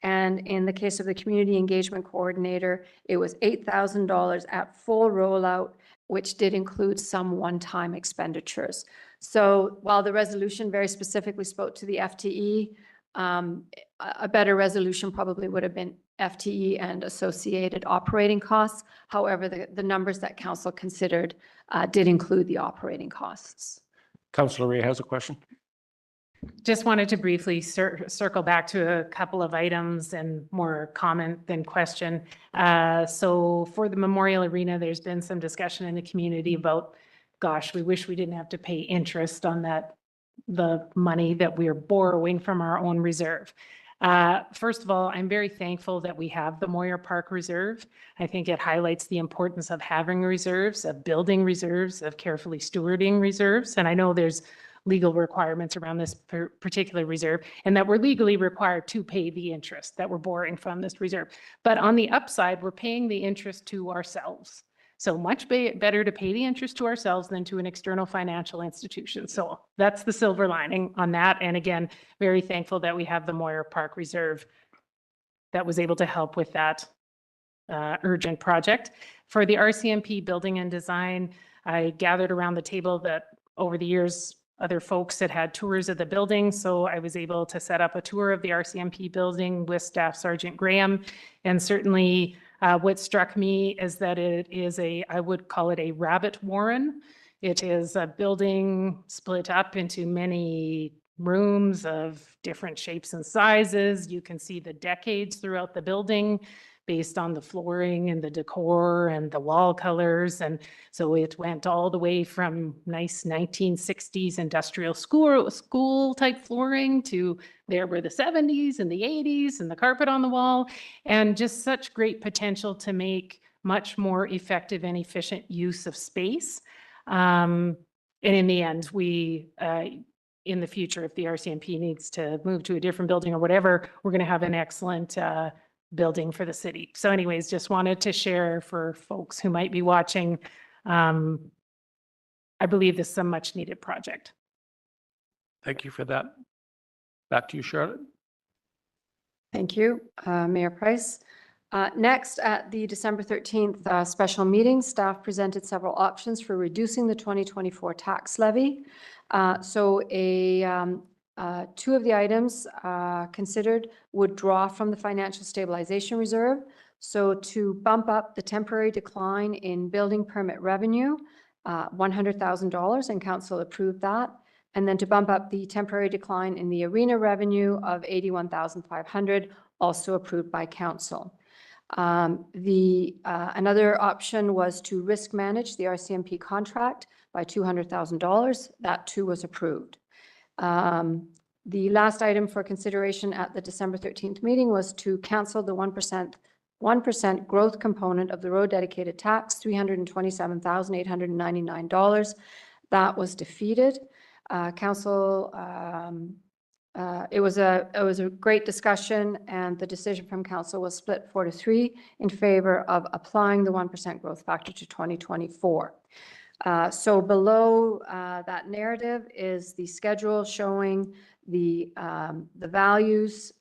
And in the case of the community engagement coordinator, it was $8,000 at full rollout, which did include some one-time expenditures. So while the resolution very specifically spoke to the FTE, a better resolution probably would have been FTE and associated operating costs. However, the numbers that council considered did include the operating costs. Councillor Ray has a question. Just wanted to briefly circle back to a couple of items and more comment than question. So for the Memorial Arena, there's been some discussion in the community about, gosh, we wish we didn't have to pay interest on the money that we're borrowing from our own reserve. First of all, I'm very thankful that we have the Moyer Park Reserve. I think it highlights the importance of having reserves, of building reserves, of carefully stewarding reserves. And I know there's legal requirements around this particular reserve, and that we're legally required to pay the interest that we're borrowing from this reserve. But on the upside, we're paying the interest to ourselves. So much better to pay the interest to ourselves than to an external financial institution. So that's the silver lining on that. And again, very thankful that we have the Moyer Park Reserve that was able to help with that urgent project. For the RCMP building and design, I gathered around the table that over the years, other folks had tours of the building. So I was able to set up a tour of the RCMP building with Staff Sergeant Graham. And certainly what struck me is that it is I would call it a rabbit warren. It is a building split up into many rooms of different shapes and sizes. You can see the decades throughout the building. based on the flooring and the decor and the wall colors. And so it went all the way from nice 1960s industrial school type flooring to there were the 70s and the 80s and the carpet on the wall, and just such great potential to make much more effective and efficient use of space. And in the end, we, in the future, if the RCMP needs to move to a different building or whatever, we're going to have an excellent building for the city. So anyways, just wanted to share for folks who might be watching. I believe this is a much needed project. Thank you for that. Back to you, Charlotte. Thank you, Mayor Price. Next, at the December 13th special meeting, staff presented several options for reducing the 2024 tax levy. Two of the items considered would draw from the financial stabilization reserve. So to bump up the temporary decline in building permit revenue, $100,000, and council approved that. And then to bump up the temporary decline in the arena revenue of $81,500, also approved by council. Another option was to risk manage the RCMP contract by $200,000. That too was approved. The last item for consideration at the December 13th meeting was to cancel the 1% growth component of the road dedicated tax, $327,899. That was defeated. Council, it was a great discussion, and the decision from council was split 4-3 in favor of applying the 1% growth factor to 2024. So below that narrative is the schedule showing the values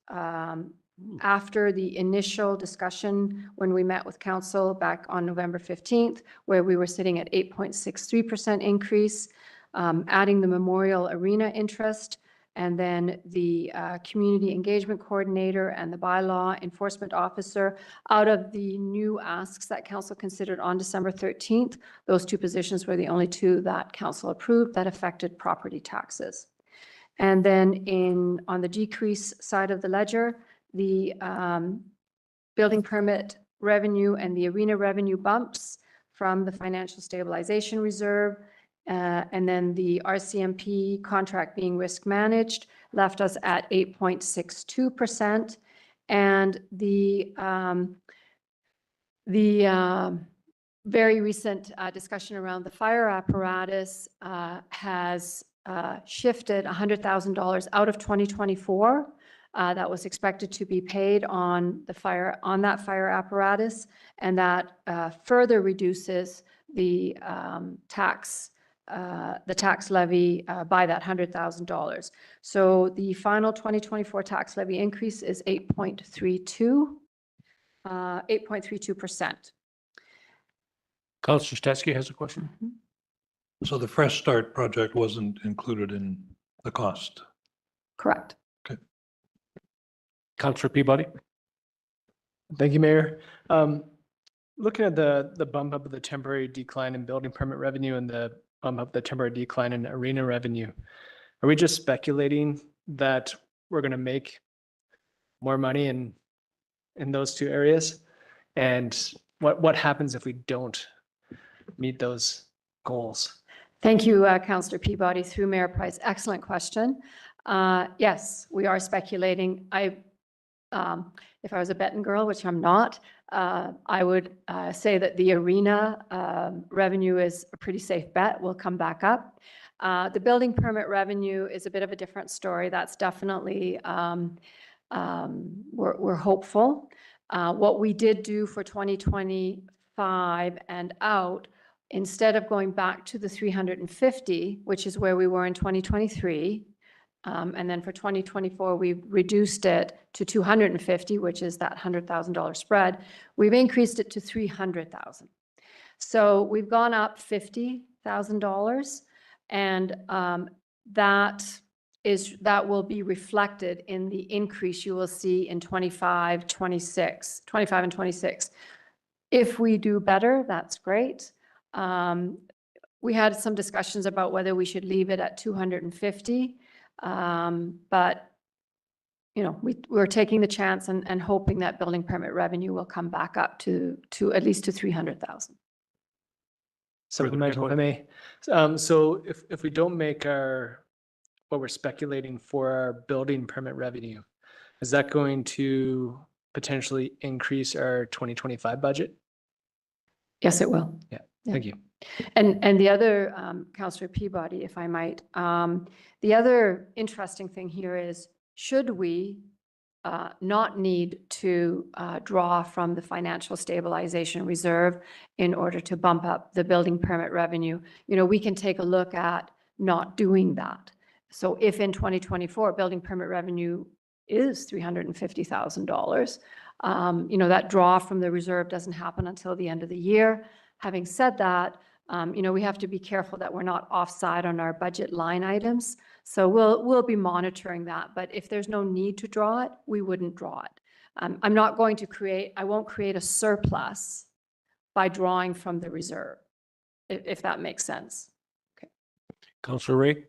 after the initial discussion when we met with council back on November 15th, where we were sitting at 8.63% increase, adding the Memorial Arena interest, and then the community engagement coordinator and the bylaw enforcement officer. Out of the new asks that council considered on December 13th, those two positions were the only two that council approved that affected property taxes. And then on the decrease side of the ledger, the building permit revenue and the arena revenue bumps from the financial stabilization reserve, and then the RCMP contract being risk managed left us at 8.62%. And the very recent discussion around the fire apparatus has shifted $100,000 out of 2024. That was expected to be paid on that fire apparatus, and that further reduces the tax levy by that $100,000. So the final 2024 tax levy increase is 8.32%. Councillor Stetsky has a question. So the Fresh Start project wasn't included in the cost? Correct. Okay. Councillor Peabody. Thank you, Mayor. Looking at the bump up of the temporary decline in building permit revenue and the bump up the temporary decline in arena revenue, are we just speculating that we're going to make more money in those two areas? And what happens if we don't meet those goals? Thank you, Councillor Peabody, through Mayor Price. Excellent question. Yes, we are speculating. If I was a betting girl, which I'm not, I would say that the arena revenue is a pretty safe bet. We'll come back up. The building permit revenue is a bit of a different story. That's definitely, we're hopeful. What we did do for 2025 and out, instead of going back to the 350, which is where we were in 2023, and then for 2024, we reduced it to 250, which is that $100,000 spread. We've increased it to 300,000. So we've gone up $50,000, and that will be reflected in the increase you will see in 25 and 26. If we do better, that's great. We had some discussions about whether we should leave it at 250. But we're taking the chance and hoping that building permit revenue will come back up to at least to 300,000. Supplemental, if I may. So if we don't make what we're speculating for our building permit revenue, is that going to potentially increase our 2025 budget? Yes, it will. Yeah, Yeah. thank you. And the other, Councillor Peabody, if I might, the other interesting thing here is, should we not need to draw from the financial stabilization reserve in order to bump up the building permit revenue, we can take a look at not doing that. So if in 2024 building permit revenue is $350,000, that draw from the reserve doesn't happen until the end of the year. Having said that, we have to be careful that we're not offside on our budget line items. So we'll be monitoring that. But if there's no need to draw it, we wouldn't draw it. I won't create a surplus by drawing from the reserve, if that makes sense. Okay. Councillor Ray?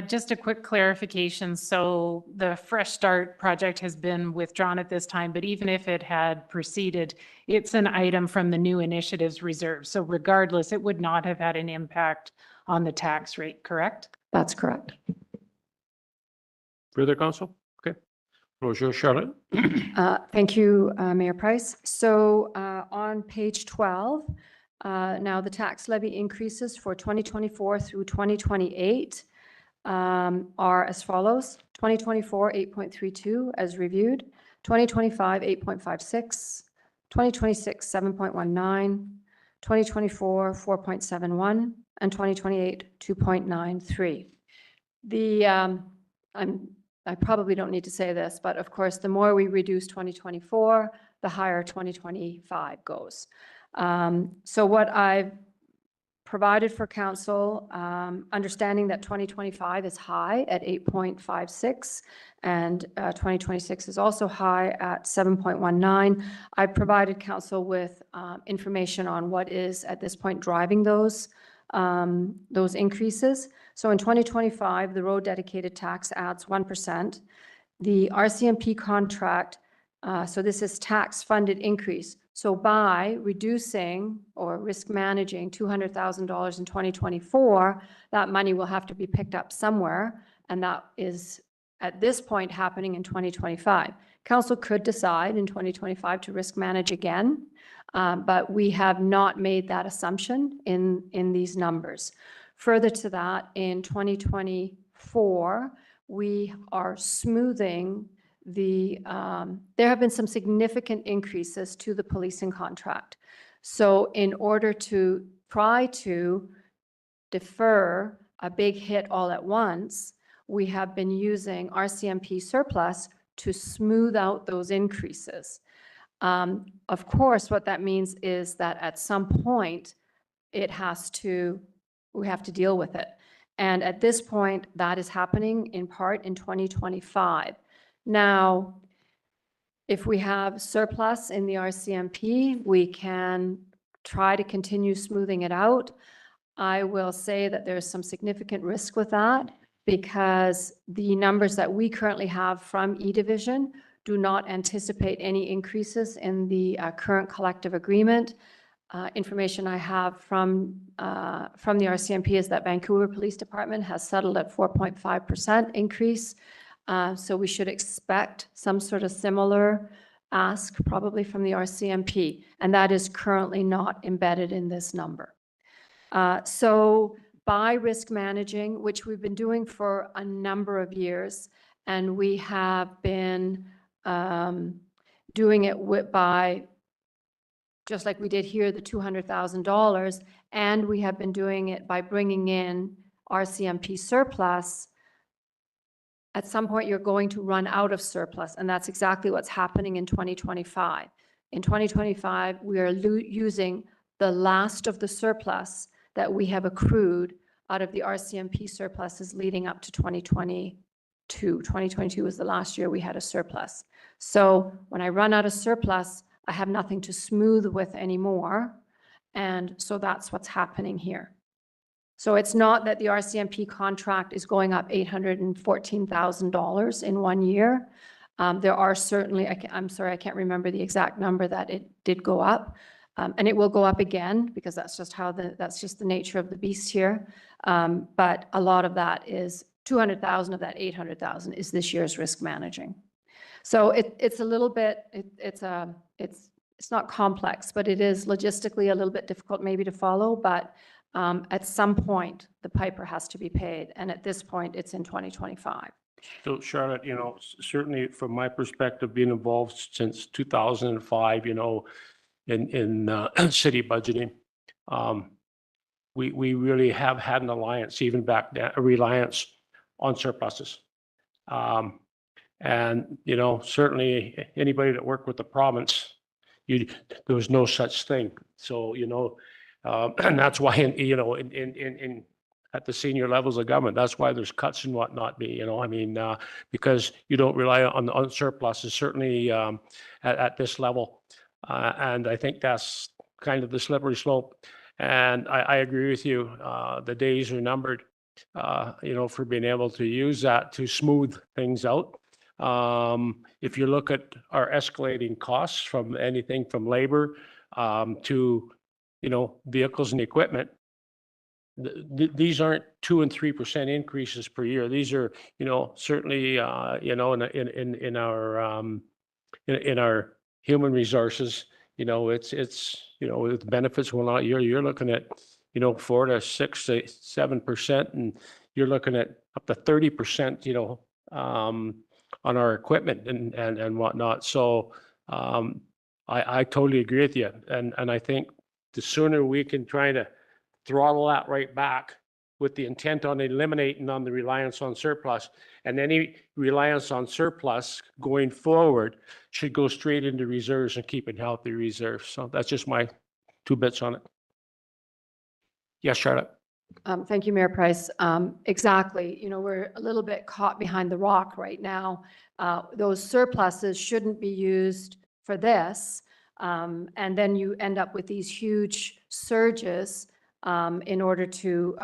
Just a quick clarification. So the Fresh Start project has been withdrawn at this time, but even if it had proceeded, it's an item from the new initiatives reserve. So regardless, it would not have had an impact on the tax rate, correct? That's correct. Further, Council? Okay. Floor is yours, Charlotte. Thank you, Mayor Price. So on page 12, now the tax levy increases for 2024 through 2028 are as follows: 2024, 8.32 as reviewed, 2025, 8.56, 2026, 7.19, 2024, 4.71, and 2028, 2.93. I probably don't need to say this, but of course, the more we reduce 2024, the higher 2025 goes. So what I've provided for council, understanding that 2025 is high at 8.56 and 2026 is also high at 7.19. I provided council with information on what is at this point driving those increases. So in 2025, the road dedicated tax adds 1%. The RCMP contract, so this is tax funded increase. So by reducing or risk managing $200,000 in 2024, that money will have to be picked up somewhere. And that is at this point happening in 2025. Council could decide in 2025 to risk manage again, but we have not made that assumption in these numbers. Further to that, in 2024, we are smoothing there have been some significant increases to the policing contract. So in order to try to defer a big hit all at once, we have been using RCMP surplus to smooth out those increases. Of course, what that means is that at some point, we have to deal with it. And at this point, that is happening in part in 2025. Now, if we have surplus in the RCMP, we can try to continue smoothing it out. I will say that there's some significant risk with that because the numbers that we currently have from E-Division do not anticipate any increases in the current collective agreement. Information I have from the RCMP is that Vancouver Police Department has settled at 4.5% increase. So we should expect some sort of similar ask probably from the RCMP, and that is currently not embedded in this number. So by risk managing, which we've been doing for a number of years, and we have been doing it by, just like we did here, the $200,000, and we have been doing it by bringing in RCMP surplus. At some point, you're going to run out of surplus, and that's exactly what's happening in 2025. In 2025, we are using the last of the surplus that we have accrued out of the RCMP surpluses leading up to 2022. 2022 was the last year we had a surplus. So when I run out of surplus, I have nothing to smooth with anymore, and so that's what's happening here. So it's not that the RCMP contract is going up $814,000 in 1 year. There are certainly, I'm sorry, I can't remember the exact number that it did go up. And it will go up again because that's just that's just the nature of the beast here. But a lot of that is 200,000 of that 800,000 is this year's risk managing. So it's a little bit, it's not complex, but it is logistically a little bit difficult maybe to follow. But at some point, the piper has to be paid. And at this point, it's in 2025. So Charlotte, certainly from my perspective, being involved since 2005, in city budgeting, we really have had an alliance, even back then, a reliance on surpluses. And, certainly anybody that worked with the province, there was no such thing. So, and that's why, at the senior levels of government, that's why there's cuts and whatnot, because you don't rely on surpluses, certainly at this level. And I think that's kind of the slippery slope. And I agree with you. The days are numbered, for being able to use that to smooth things out. If you look at our escalating costs from anything from labor to, vehicles and equipment, these aren't 2% and 3% increases per year. These are, certainly, in our human resources, it's with benefits going out, you're looking at, 4 to 6 to 7%, and you're looking at up to 30%, on our equipment and whatnot. So I totally agree with you. And I think the sooner we can try to throttle that right back with the intent on eliminating on the reliance on surplus, and any reliance on surplus going forward should go straight into reserves and keeping healthy reserves. So that's just my 2 bits on it. Yes, Charlotte. Thank you, Mayor Price. Exactly. We're a little bit caught behind the rock right now. Those surpluses shouldn't be used for this. And then you end up with these huge surges in order to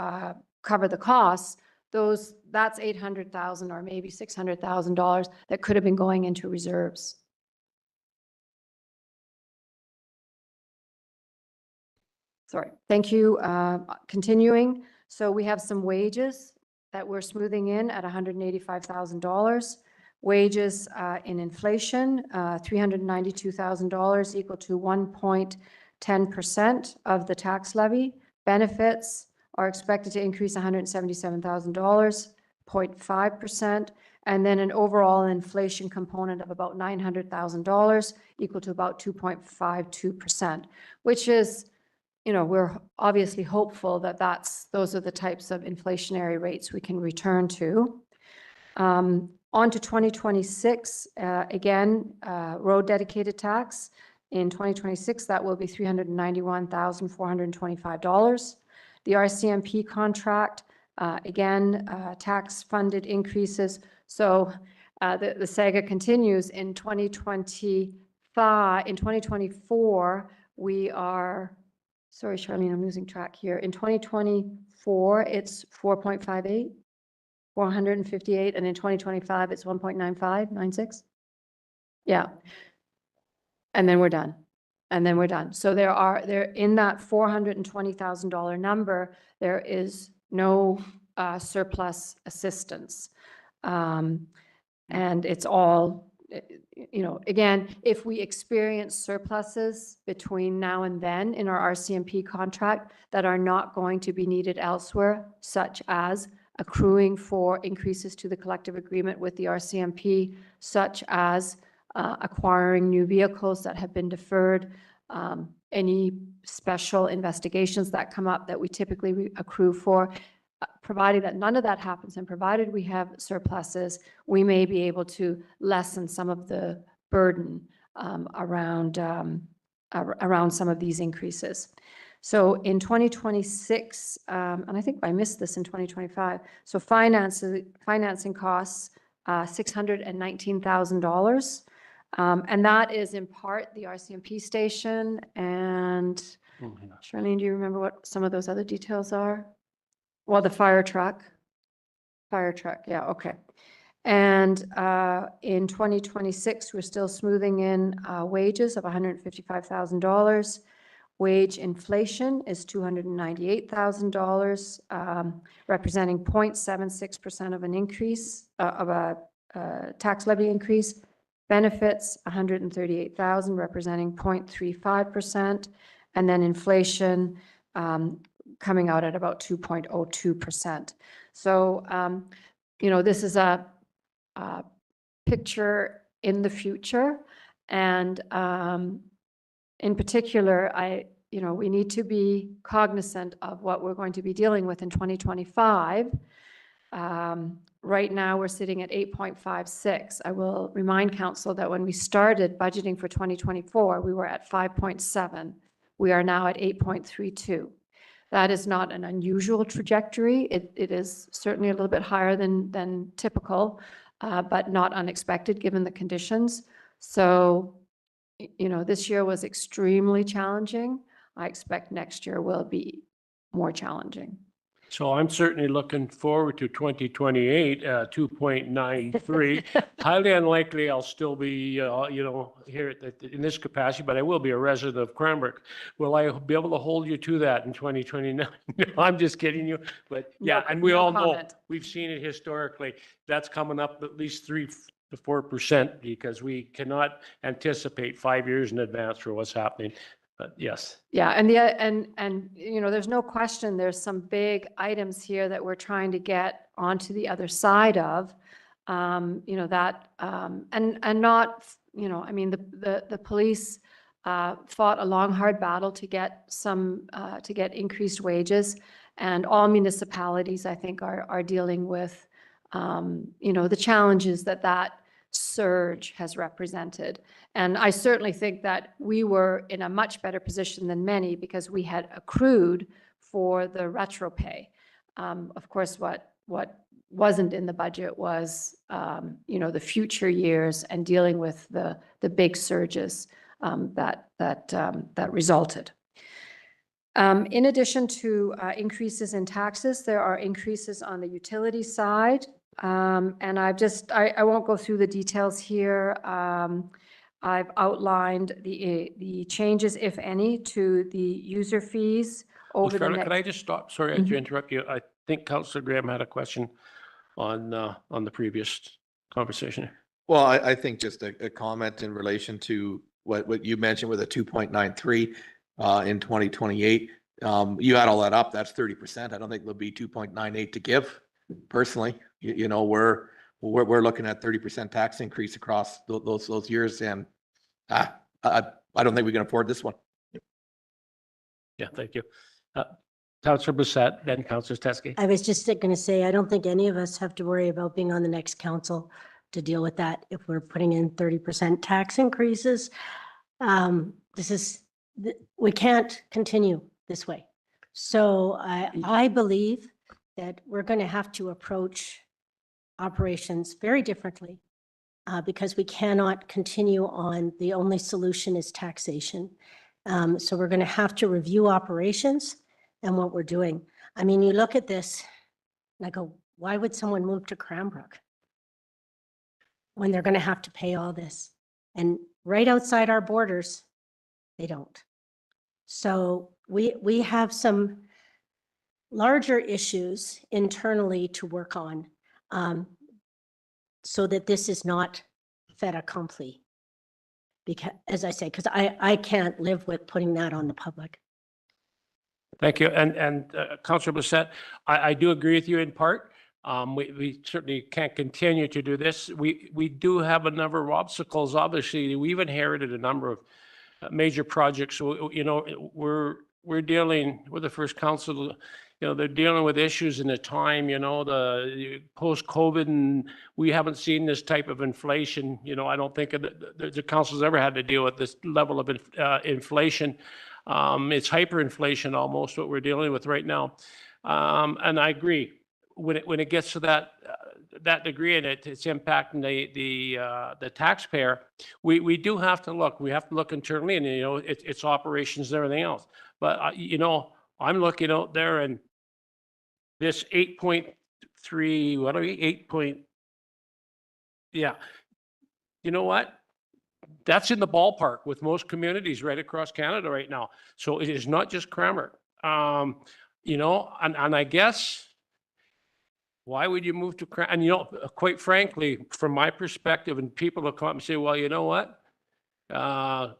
cover the costs. That's $800,000 or maybe $600,000 that could have been going into reserves. Sorry. Thank you. Continuing. So we have some wages that we're smoothing in at $185,000. Wages in inflation, $392,000 equal to 1.10% of the tax levy. Benefits are expected to increase $177,000, 0.5%. And then an overall inflation component of about $900,000 equal to about 2.52%, which is, we're obviously hopeful that those are the types of inflationary rates we can return to. On to 2026, again, road dedicated tax. In 2026, that will be $391,425. The RCMP contract, again, tax funded increases. So the saga continues in 2025. In 2024, we are, sorry, Charlene, I'm losing track here. In 2024, it's 4.58. 458, and in 2025, it's 1.9596. Yeah. And then we're done. And then we're done. So there in that $420,000 number, there is no surplus assistance. And it's all, again, if we experience surpluses between now and then in our RCMP contract that are not going to be needed elsewhere, such as accruing for increases to the collective agreement with the RCMP, such as acquiring new vehicles that have been deferred, any special investigations that come up that we typically accrue for, provided that none of that happens and provided we have surpluses, we may be able to lessen some of the burden around some of these increases. So in 2026, and I think I missed this in 2025, so financing costs, $619,000. And that is in part the RCMP station. And Charlene, do you remember what some of those other details are? Well, the fire truck. Yeah, okay. And in 2026, we're still smoothing in wages of $155,000. Wage inflation is $298,000, representing 0.76% of an increase, of a tax levy increase. Benefits, $138,000, representing 0.35%. And then inflation coming out at about 2.02%. So, this is a picture in the future. And in particular, we need to be cognizant of what we're going to be dealing with in 2025. Right now, we're sitting at 8.56. I will remind council that when we started budgeting for 2024, we were at 5.7. We are now at 8.32. That is not an unusual trajectory. It is certainly a little bit higher than typical, but not unexpected given the conditions. So, this year was extremely challenging. I expect next year will be more challenging. So I'm certainly looking forward to 2028, 2.93. Highly unlikely I'll still be, here in this capacity, but I will be a resident of Cranbrook. Will I be able to hold you to that in 2029? No, I'm just kidding you. But yeah, and we no all know, comment. we've seen it historically. That's coming up at least 3 to 4% because we cannot anticipate 5 years in advance for what's happening. But yes. Yeah, and there's no question there's some big items here that we're trying to get onto the other side of, and not, the police fought a long, hard battle to get increased wages, and all municipalities, I think, are dealing with, the challenges that surge has represented. And I certainly think that we were in a much better position than many because we had accrued for the retro pay. Of course, what wasn't in the budget was, the future years and dealing with the big surges that resulted. In addition to increases in taxes, there are increases on the utility side. And I won't go through the details here. I've outlined the changes, if any, to the user fees over the next. Could I just stop? Sorry to interrupt you. I think Councillor Graham had a question on the previous conversation. Well, I think just a comment in relation to what you mentioned with a 2.93 in 2028. You add all that up, that's 30%. I don't think there'll be 2.98 to give. Personally, we're looking at 30% tax increase across those years, and I don't think we can afford this one. Yeah, thank you. Councillor Bissett, then Councillor Teske. I was just going to say, I don't think any of us have to worry about being on the next council to deal with that if we're putting in 30% tax increases. We can't continue this way. So I believe that we're going to have to approach operations very differently because we cannot continue on the only solution is taxation. So we're going to have to review operations and what we're doing. I mean, you look at this and I go, why would someone move to Cranbrook when they're going to have to pay all this? And right outside our borders, they don't. So we have some larger issues internally to work on so that this is not fait accompli. Because, as I say, because I can't live with putting that on the public. Thank you. And Councillor Bissett, I do agree with you in part. We certainly can't continue to do this. We do have a number of obstacles. Obviously, we've inherited a number of major projects. So, we're dealing with the first council. They're dealing with issues in a time, the post-COVID, and we haven't seen this type of inflation. I don't think the council's ever had to deal with this level of inflation. It's hyperinflation almost what we're dealing with right now. And I agree. When it gets to that degree and it's impacting the taxpayer, we do have to look. We have to look internally, and it's operations and everything else. But I'm looking out there, and this 8.3, what are we, 8 yeah. You know what? That's in the ballpark with most communities right across Canada right now. So it is not just Cranbrook. You know, and I guess, why would you move to Cranbrook? And you know, quite frankly, from my perspective, and people will come up and say, well, you know what?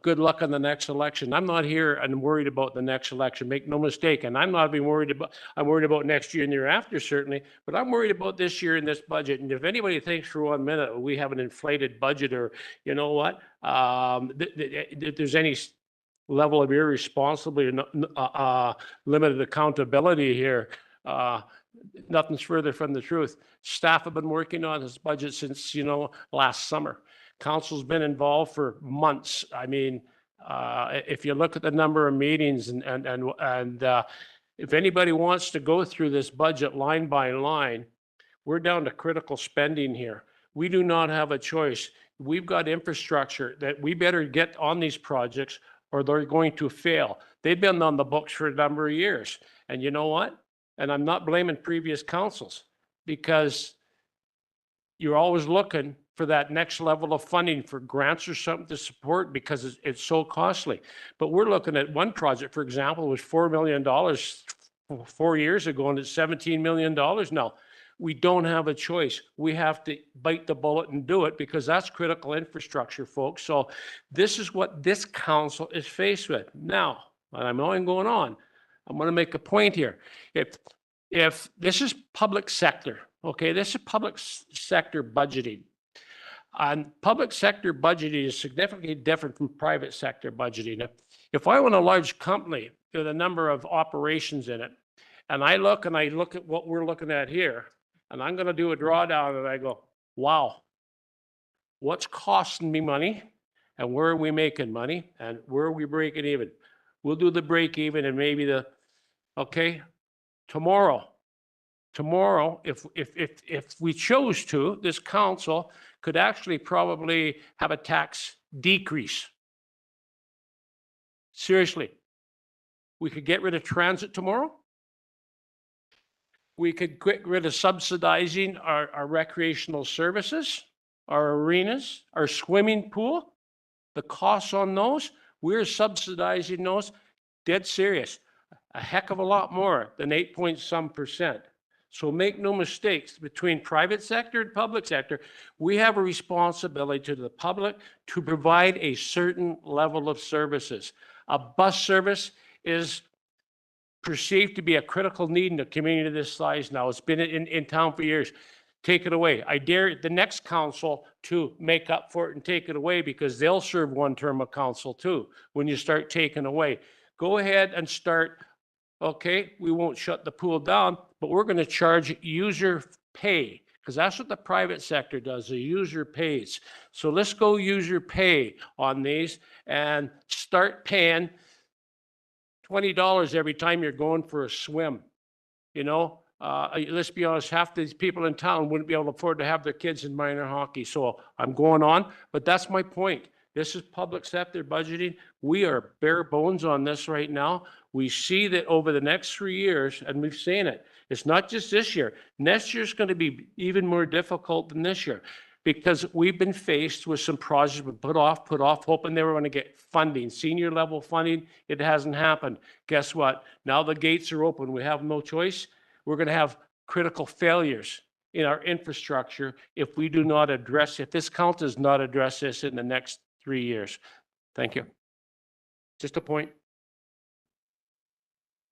Good luck on the next election. I'm not here and worried about the next election. Make no mistake. And I'm not being worried about, I'm worried about next year and the year after, certainly, but I'm worried about this year and this budget. And if anybody thinks for 1 minute we have an inflated budget, or you know what, there's any level of irresponsibility or limited accountability here, nothing's further from the truth. Staff have been working on this budget since, you know, last summer. Council's been involved for months. I mean, if you look at the number of meetings and if anybody wants to go through this budget line by line, we're down to critical spending here. We do not have a choice. We've got infrastructure that we better get on these projects or they're going to fail. They've been on the books for a number of years. And you know what? And I'm not blaming previous councils, because you're always looking for that next level of funding for grants or something to support, because it's so costly. But we're looking at one project, for example, was $4 million 4 years ago, and it's $17 million now. We don't have a choice. We have to bite the bullet and do it, because that's critical infrastructure, folks. So this is what this council is faced with. Now, and I'm knowing going on, I'm going to make a point here. If this is public sector, okay, this is public sector budgeting. And public sector budgeting is significantly different from private sector budgeting. If I own a large company with a number of operations in it, and I look at what we're looking at here, and I'm going to do a drawdown, and I go, wow, what's costing me money, and where are we making money, and where are we breaking even? We'll do the break even, and maybe okay, tomorrow, if we chose to, this council could actually probably have a tax decrease. Seriously. We could get rid of transit tomorrow. We could get rid of subsidizing our recreational services, our arenas, our swimming pool, the costs on those. We're subsidizing those, dead serious, a heck of a lot more than 8-point-some%. So make no mistakes, between private sector and public sector, we have a responsibility to the public to provide a certain level of services. A bus service is perceived to be a critical need in a community of this size now. It's been in town for years. Take it away. I dare the next council to make up for it and take it away, because they'll serve one term of council too when you start taking away. Go ahead and start. Okay, we won't shut the pool down, but we're going to charge user pay, because that's what the private sector does. The user pays. So let's go user pay on these and start paying $20 every time you're going for a swim. You know, let's be honest, half these people in town wouldn't be able to afford to have their kids in minor hockey. So I'm going on, but that's my point. This is public sector budgeting. We are bare bones on this right now. We see that over the next 3 years, and we've seen it, it's not just this year. Next year's going to be even more difficult than this year, because we've been faced with some projects we put off, hoping they were going to get funding, senior level funding. It hasn't happened. Guess what? Now the gates are open. We have no choice. We're going to have critical failures in our infrastructure if we do not address, if this council does not address this in the next 3 years. Thank you. Just a point.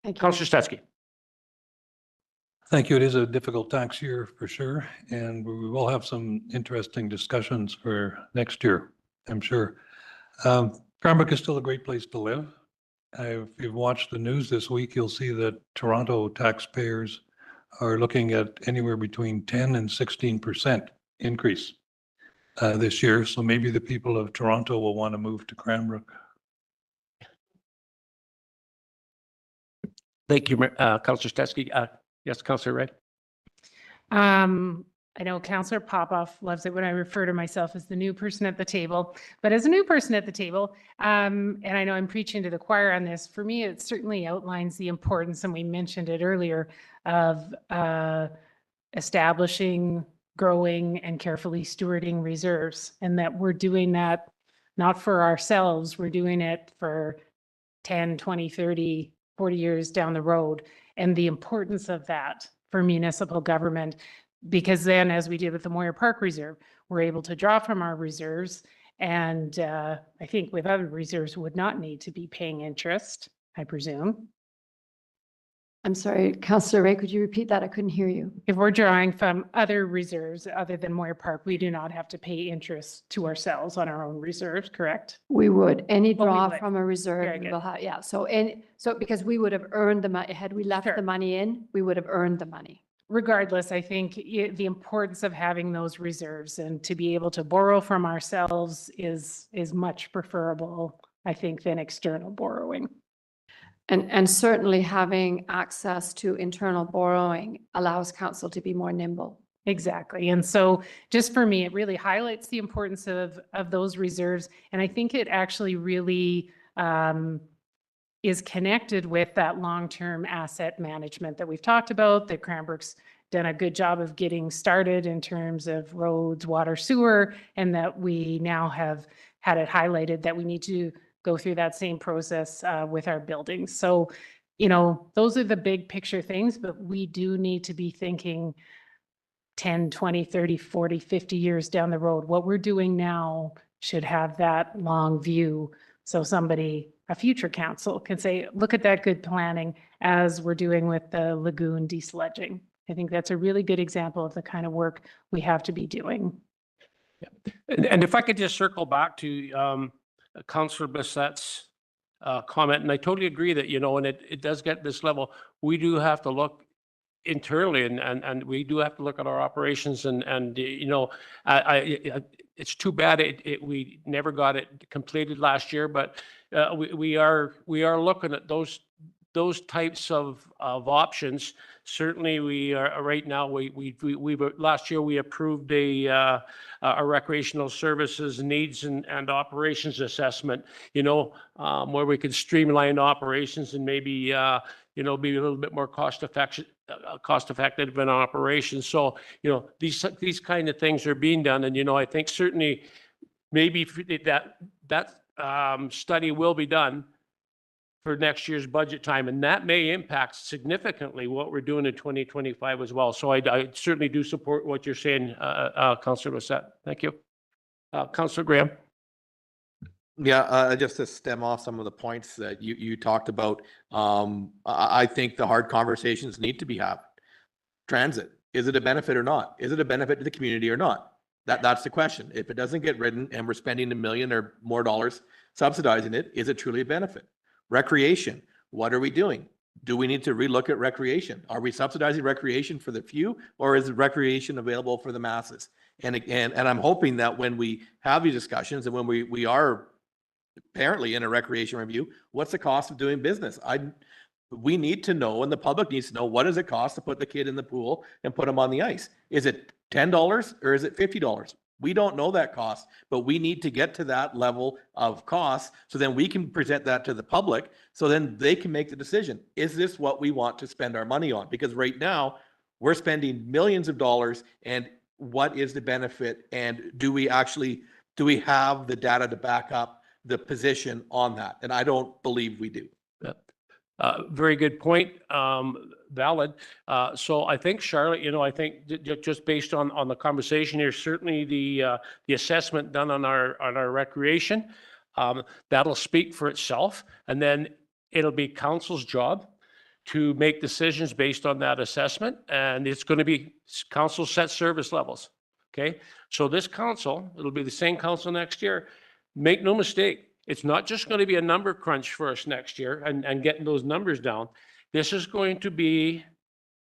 Thank you. Councillor Stetsky. Thank you. It is a difficult tax year for sure, and we will have some interesting discussions for next year, I'm sure. Cranbrook is still a great place to live. If you've watched the news this week, you'll see that Toronto taxpayers are looking at anywhere between 10 and 16% increase this year. So maybe the people of Toronto will want to move to Cranbrook. Thank you, Councillor Stetsky. Yes, Councillor Ray. I know Councillor Popoff loves it when I refer to myself as the new person at the table, but as a new person at the table, and I know I'm preaching to the choir on this, for me, it certainly outlines the importance, and we mentioned it earlier, of establishing, growing, and carefully stewarding reserves, and that we're doing that not for ourselves, we're doing it for 10, 20, 30, 40 years down the road, and the importance of that for municipal government. Because then, as we did with the Moyer Park Reserve, we're able to draw from our reserves. And I think with other reserves would not need to be paying interest, I presume. I'm sorry, Councillor Ray, could you repeat that? I couldn't hear you. If we're drawing from other reserves other than Moyer Park, we do not have to pay interest to ourselves on our own reserves, correct? We would, any Oh, we draw would. from a reserve, Very we good. will have, yeah, so, because we would have earned the money, had we left Sure. the money in, we would have earned the money. Regardless, I think the importance of having those reserves and to be able to borrow from ourselves is much preferable, I think, than external borrowing. And certainly having access to internal borrowing allows council to be more nimble. Exactly. And so just for me, it really highlights the importance of those reserves. And I think it actually really is connected with that long-term asset management that we've talked about, that Cranbrook's done a good job of getting started in terms of roads, water, sewer, and that we now have had it highlighted that we need to go through that same process with our buildings. So, you know, those are the big picture things, but we do need to be thinking 10, 20, 30, 40, 50 years down the road. What we're doing now should have that long view. So somebody, a future council, can say, look at that good planning as we're doing with the lagoon desludging. I think that's a really good example of the kind of work we have to be doing. And if I could just circle back to Councillor Bissett's comment, and I totally agree that, you know, and it does get this level, we do have to look internally and we do have to look at our operations and you know, it's too bad we never got it completed last year, but we are looking at those types of options. Certainly we are right now, we last year we approved a recreational services needs and operations assessment, you know, where we could streamline operations and maybe you know, be a little bit more cost effective in operations. So, you know, these kind of things are being done. And, you know, I think certainly maybe that study will be done for next year's budget time, and that may impact significantly what we're doing in 2025 as well. So I certainly do support what you're saying, Councillor Lissette. Thank you. Councillor Graham. Yeah, just to stem off some of the points that you talked about, I think the hard conversations need to be had. Transit, is it a benefit or not? Is it a benefit to the community or not? That's the question. If it doesn't get ridden and we're spending $1 million or more dollars subsidizing it, is it truly a benefit? Recreation, what are we doing? Do we need to relook at recreation? Are we subsidizing recreation for the few, or is recreation available for the masses? And I'm hoping that when we have these discussions and when we are apparently in a recreation review, what's the cost of doing business? We need to know, and the public needs to know, what does it cost to put the kid in the pool and put him on the ice? Is it $10 or is it $50? We don't know that cost, but we need to get to that level of cost so then we can present that to the public so then they can make the decision. Is this what we want to spend our money on? Because right now we're spending millions of dollars, and what is the benefit? And do we have the data to back up the position on that? And I don't believe we do. Very good point. Valid. So I think, Charlotte, you know, I think just based on the conversation here, certainly the assessment done on our recreation, that'll speak for itself, and then it'll be council's job to make decisions based on that assessment, and it's going to be council set service levels. Okay, so this council, it'll be the same council next year. Make no mistake. It's not just going to be a number crunch for us next year and getting those numbers down. This is going to be,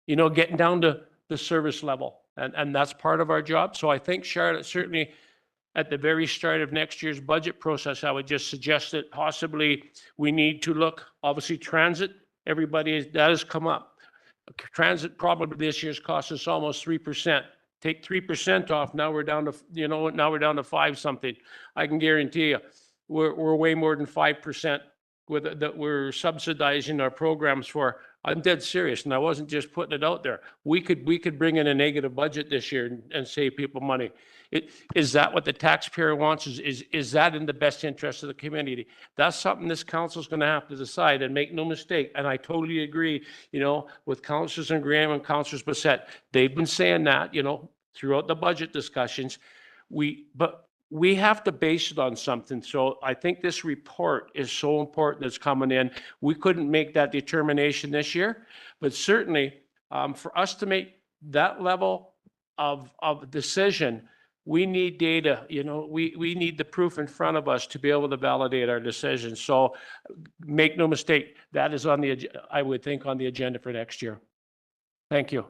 you know, getting down to the service level. And that's part of our job. So I think, Charlotte, certainly at the very start of next year's budget process, I would just suggest that possibly we need to look, obviously transit, that has come up. Transit probably this year's cost us almost 3%. take 3% off. Now we're down to, now we're down to 5 something. I can guarantee you, we're way more than 5% that we're subsidizing our programs for. I'm dead serious, and I wasn't just putting it out there. We could bring in a negative budget this year and save people money. Is that what the taxpayer wants? Is that in the best interest of the community? That's something this council's going to have to decide, and make no mistake. And I totally agree, with Councilors Graham and Councilors Bissett. They've been saying that, throughout the budget discussions. But we have to base it on something. So I think this report is so important that's coming in. We couldn't make that determination this year, but certainly for us to make that level of decision, we need data. We need the proof in front of us to be able to validate our decisions. So make no mistake, that is on the, I would think, on the agenda for next year. Thank you.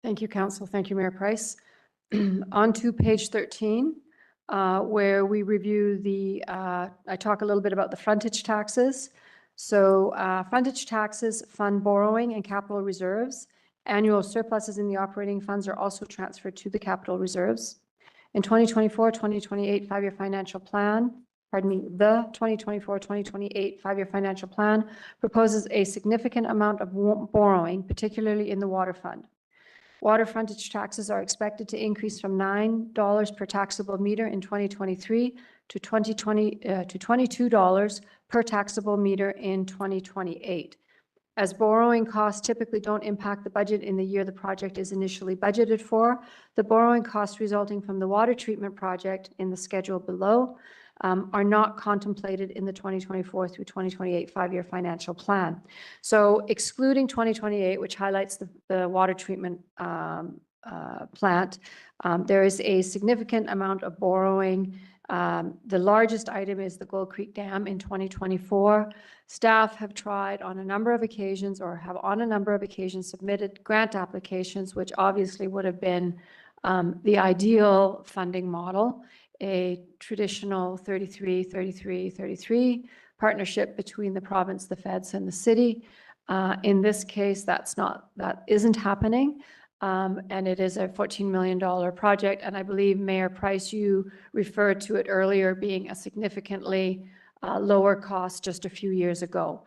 Thank you, Council. Thank you, Mayor Price. On to page 13, where we review I talk a little bit about the frontage taxes. So frontage taxes fund borrowing and capital reserves. Annual surpluses in the operating funds are also transferred to the capital reserves. In 2024-2028 5-year financial plan, the 2024-2028 5-year financial plan proposes a significant amount of borrowing, particularly in the water fund. Water frontage taxes are expected to increase from $9 per taxable meter in 2023 to $22 per taxable meter in 2028. As borrowing costs typically don't impact the budget in the year the project is initially budgeted for, the borrowing costs resulting from the water treatment project in the schedule below are not contemplated in the 2024 through 2028 5-year financial plan. So excluding 2028, which highlights the water treatment plant, there is a significant amount of borrowing. The largest item is the Gold Creek Dam in 2024. Staff have tried on a number of occasions, or have on a number of occasions submitted grant applications, which obviously would have been the ideal funding model, a traditional 33-33-33 partnership between the province, the feds, and the city. In this case, that isn't happening. And it is a $14 million project. And I believe, Mayor Price, you referred to it earlier being a significantly lower cost just a few years ago.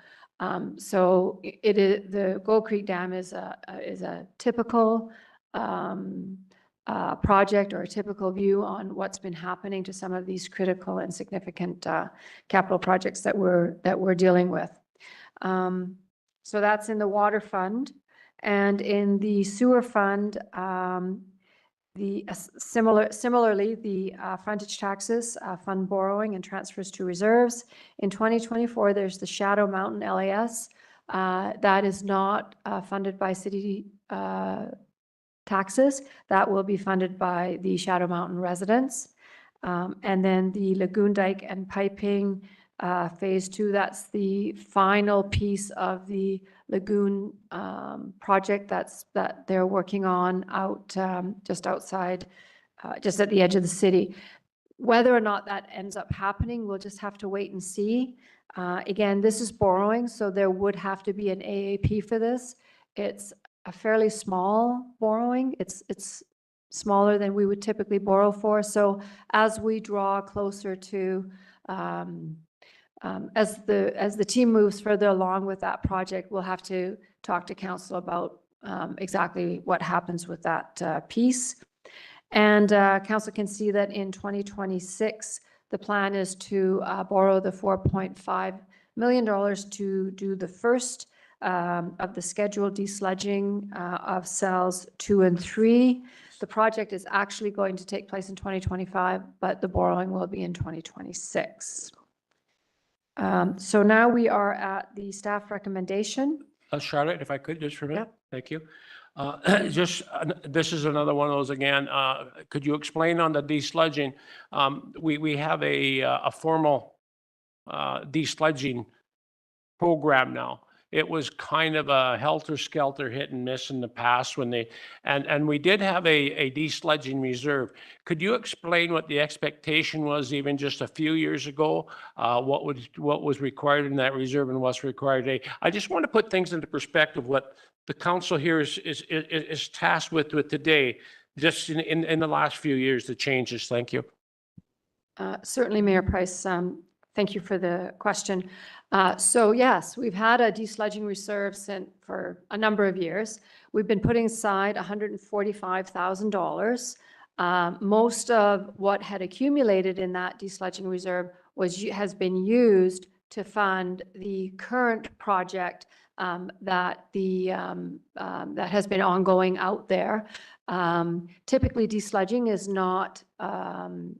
So the Gold Creek Dam is a typical project, or a typical view on what's been happening to some of these critical and significant capital projects that we're dealing with. So that's in the water fund. And in the sewer fund, similarly, the frontage taxes fund borrowing and transfers to reserves. In 2024, there's the Shadow Mountain LAS. That is not funded by city taxes. That will be funded by the Shadow Mountain residents. And then the Lagoon Dike and Piping Phase 2, that's the final piece of the Lagoon project that they're working on just outside, just at the edge of the city. Whether or not that ends up happening, we'll just have to wait and see. Again, this is borrowing, so there would have to be an AAP for this. It's a fairly small borrowing. It's smaller than we would typically borrow for. So as we draw closer to as the team moves further along with that project, we'll have to talk to council about exactly what happens with that piece. And council can see that in 2026, the plan is to borrow the $4.5 million to do the first of the scheduled desludging of cells 2 and 3. The project is actually going to take place in 2025, but the borrowing will be in 2026. So now we are at the staff recommendation. Charlotte, if I could, just for a minute. Yep. Thank you. This is another one of those again. Could you explain on the desludging? We have a formal desludging program now. It was kind of a helter-skelter hit and miss in the past when and we did have a desludging reserve. Could you explain what the expectation was even just a few years ago? What was required in that reserve and what's required today? I just want to put things into perspective, what the council here is tasked with today, just in the last few years, the changes? Thank you. Certainly, Mayor Price, thank you for the question. So yes, we've had a desludging reserve for a number of years. We've been putting aside $145,000. Most of what had accumulated in that desludging reserve has been used to fund the current project that has been ongoing out there. Typically, desludging is not an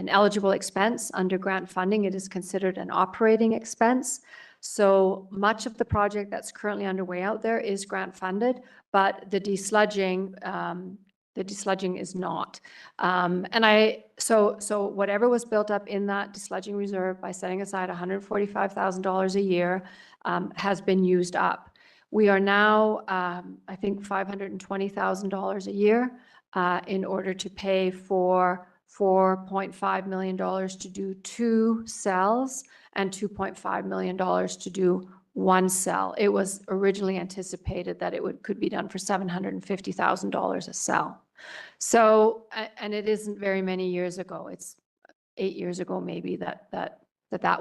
eligible expense under grant funding. It is considered an operating expense. So much of the project that's currently underway out there is grant funded, but the desludging is not. So whatever was built up in that desludging reserve by setting aside $145,000 a year has been used up. We are now, I think, $520,000 a year in order to pay for $4.5 million to do 2 cells and $2.5 million to do 1 cell. It was originally anticipated that it could be done for $750,000 a cell. So, and it isn't very many years ago. It's 8 years ago maybe that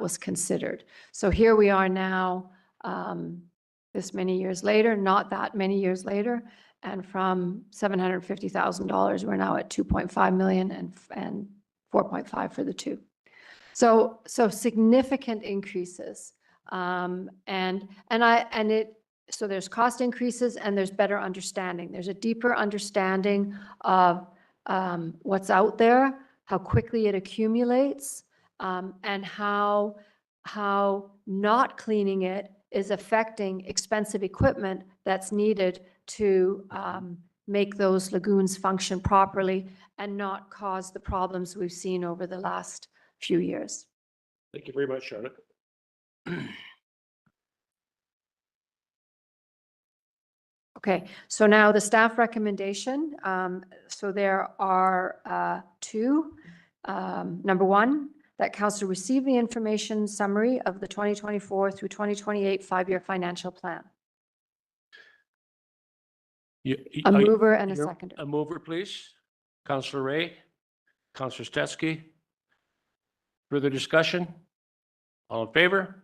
was considered. So here we are now, this many years later, not that many years later, and from $750,000, we're now at $2.5 million and 4.5 for the 2. So significant increases. So there's cost increases and there's better understanding. There's a deeper understanding of what's out there, how quickly it accumulates, and how not cleaning it is affecting expensive equipment that's needed to make those lagoons function properly and not cause the problems we've seen over the last few years. Thank you very much, Charlotte. Okay, so now the staff recommendation. So there are 2. Number 1, that council receive the information summary of the 2024 through 2028 5-year financial plan. A mover and a seconder. A mover, please. Councillor Ray, Councillor Stetsky. Further discussion? All in favor?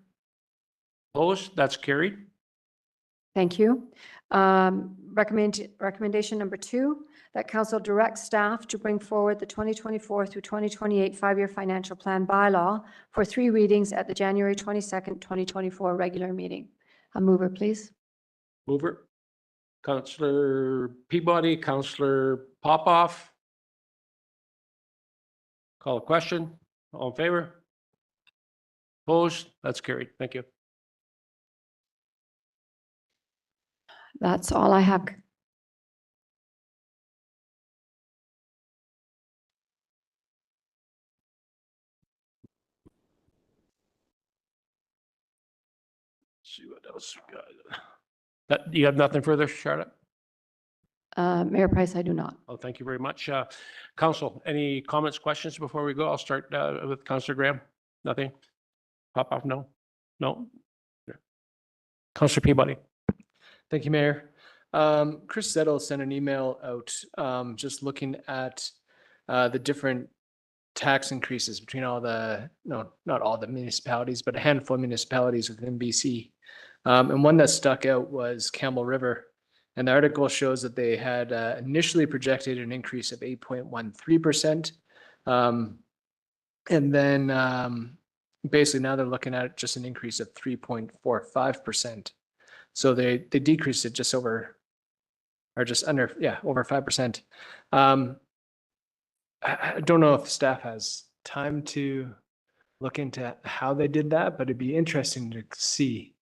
Opposed? That's carried. Thank you. Recommendation number 2, that council directs staff to bring forward the 2024 through 2028 5-year financial plan bylaw for 3 readings at the January 22nd, 2024 regular meeting. A mover, please. Mover. Councillor Peabody, Councillor Popoff. Call a question. All in favor? Opposed? That's carried. Thank you. That's all I have. See what else we got. You have nothing further, Charlotte? Mayor Price, I do not. Oh, thank you very much. Council, any comments, questions before we go? I'll start with Councillor Graham. Nothing? Popoff, no? No? Councillor Peabody. Thank you, Mayor. Chris Zettel sent an email out just looking at the different tax increases between all the, no, not all the municipalities, but a handful of municipalities within BC. And one that stuck out was Campbell River. And the article shows that they had initially projected an increase of 8.13%. And then basically now they're looking at just an increase of 3.45%. So they decreased it just over, or just under, over 5%. I don't know if staff has time to look into how they did that, but it'd be interesting to see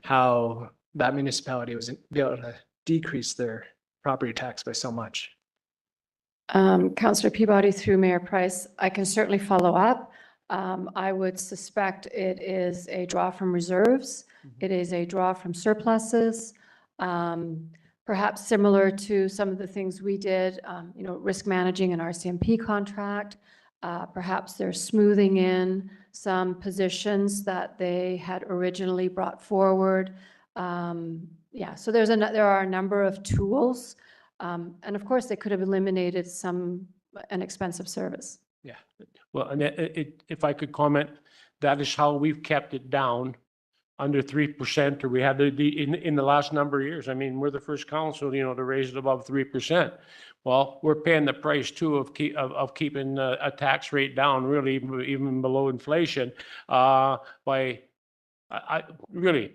how that municipality was able to decrease their property tax by so much. Councillor Peabody through Mayor Price, I can certainly follow up. I would suspect it is a draw from reserves. It is a draw from surpluses, perhaps similar to some of the things we did, risk managing an RCMP contract. Perhaps they're smoothing in some positions that they had originally brought forward. Yeah, so there are a number of tools. And of course, they could have eliminated an expensive service. Yeah, well, and if I could comment, that is how we've kept it down under 3%, or we had in the last number of years. I mean, we're the first council, to raise it above 3%. Well, we're paying the price too of keeping a tax rate down, really even below inflation, by really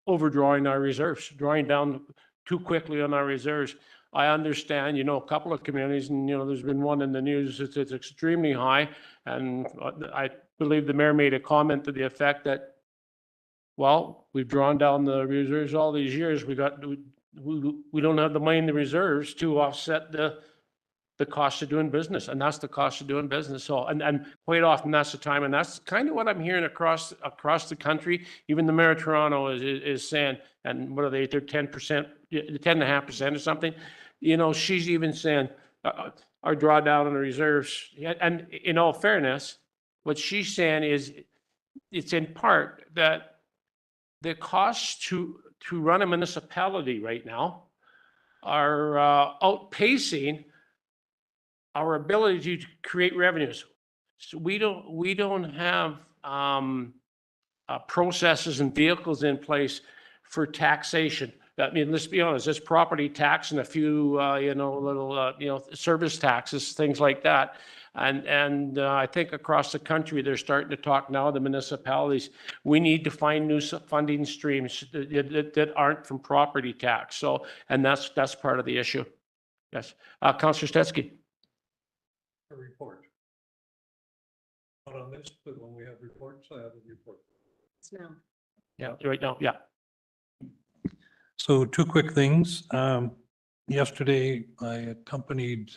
overdrawing our reserves, drawing down too quickly on our reserves. I understand, a couple of communities, and, there's been one in the news, it's extremely high. And I believe the mayor made a comment to the effect that, well, we've drawn down the reserves all these years. We don't have the money in the reserves to offset the cost of doing business, and that's the cost of doing business. So, and quite often that's the time, and that's kind of what I'm hearing across the country. Even the mayor of Toronto is saying, and what are they? They're 10%, 10.5% or something. She's even saying our drawdown on the reserves. And in all fairness, what she's saying is, it's in part that the costs to run a municipality right now are outpacing our ability to create revenues. So we don't have processes and vehicles in place for taxation. I mean, let's be honest, there's property tax and a few, little, service taxes, things like that. And I think across the country, they're starting to talk now, the municipalities, we need to find new funding streams that aren't from property tax. So, and that's part of the issue. Yes. Councillor Stetsky. A report. Not on this, but when we have reports, I have a report. It's now. Yeah, right now, yeah. So 2 quick things. Yesterday, I accompanied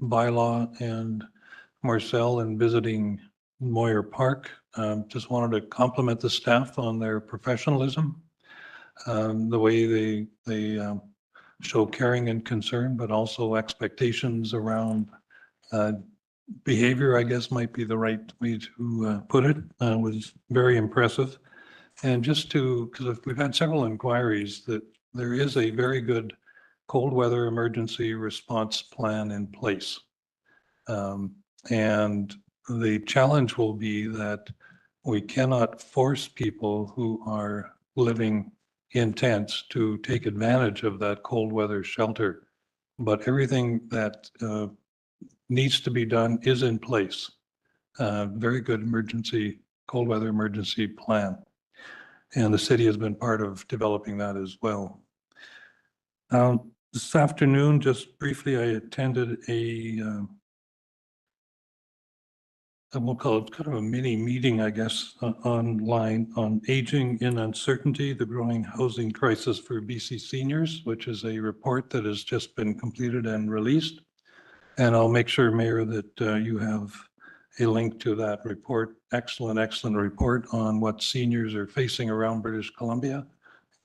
Bylaw and Marcel in visiting Moyer Park. Just wanted to compliment the staff on their professionalism, the way they show caring and concern, but also expectations around behavior, I guess might be the right way to put it, was very impressive. And just because we've had several inquiries that there is a very good cold weather emergency response plan in place. And the challenge will be that we cannot force people who are living in tents to take advantage of that cold weather shelter. But everything that needs to be done is in place. Very good cold weather emergency plan. And the city has been part of developing that as well. This afternoon, just briefly, I attended we'll call it kind of a mini meeting, I guess, online on aging in uncertainty, the growing housing crisis for BC seniors, which is a report that has just been completed and released. And I'll make sure, Mayor, that you have a link to that report. Excellent report on what seniors are facing around British Columbia,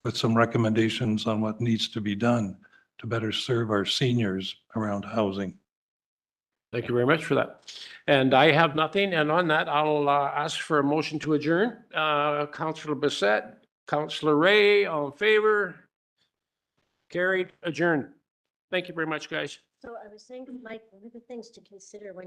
with some recommendations on what needs to be done to better serve our seniors around housing. Thank you very much for that. And I have nothing. And on that, I'll ask for a motion to adjourn. Councillor Bissett, Councillor Ray, all in favor? Carried, adjourned. Thank you very much, guys. So I was saying, Mike, one of the things to consider when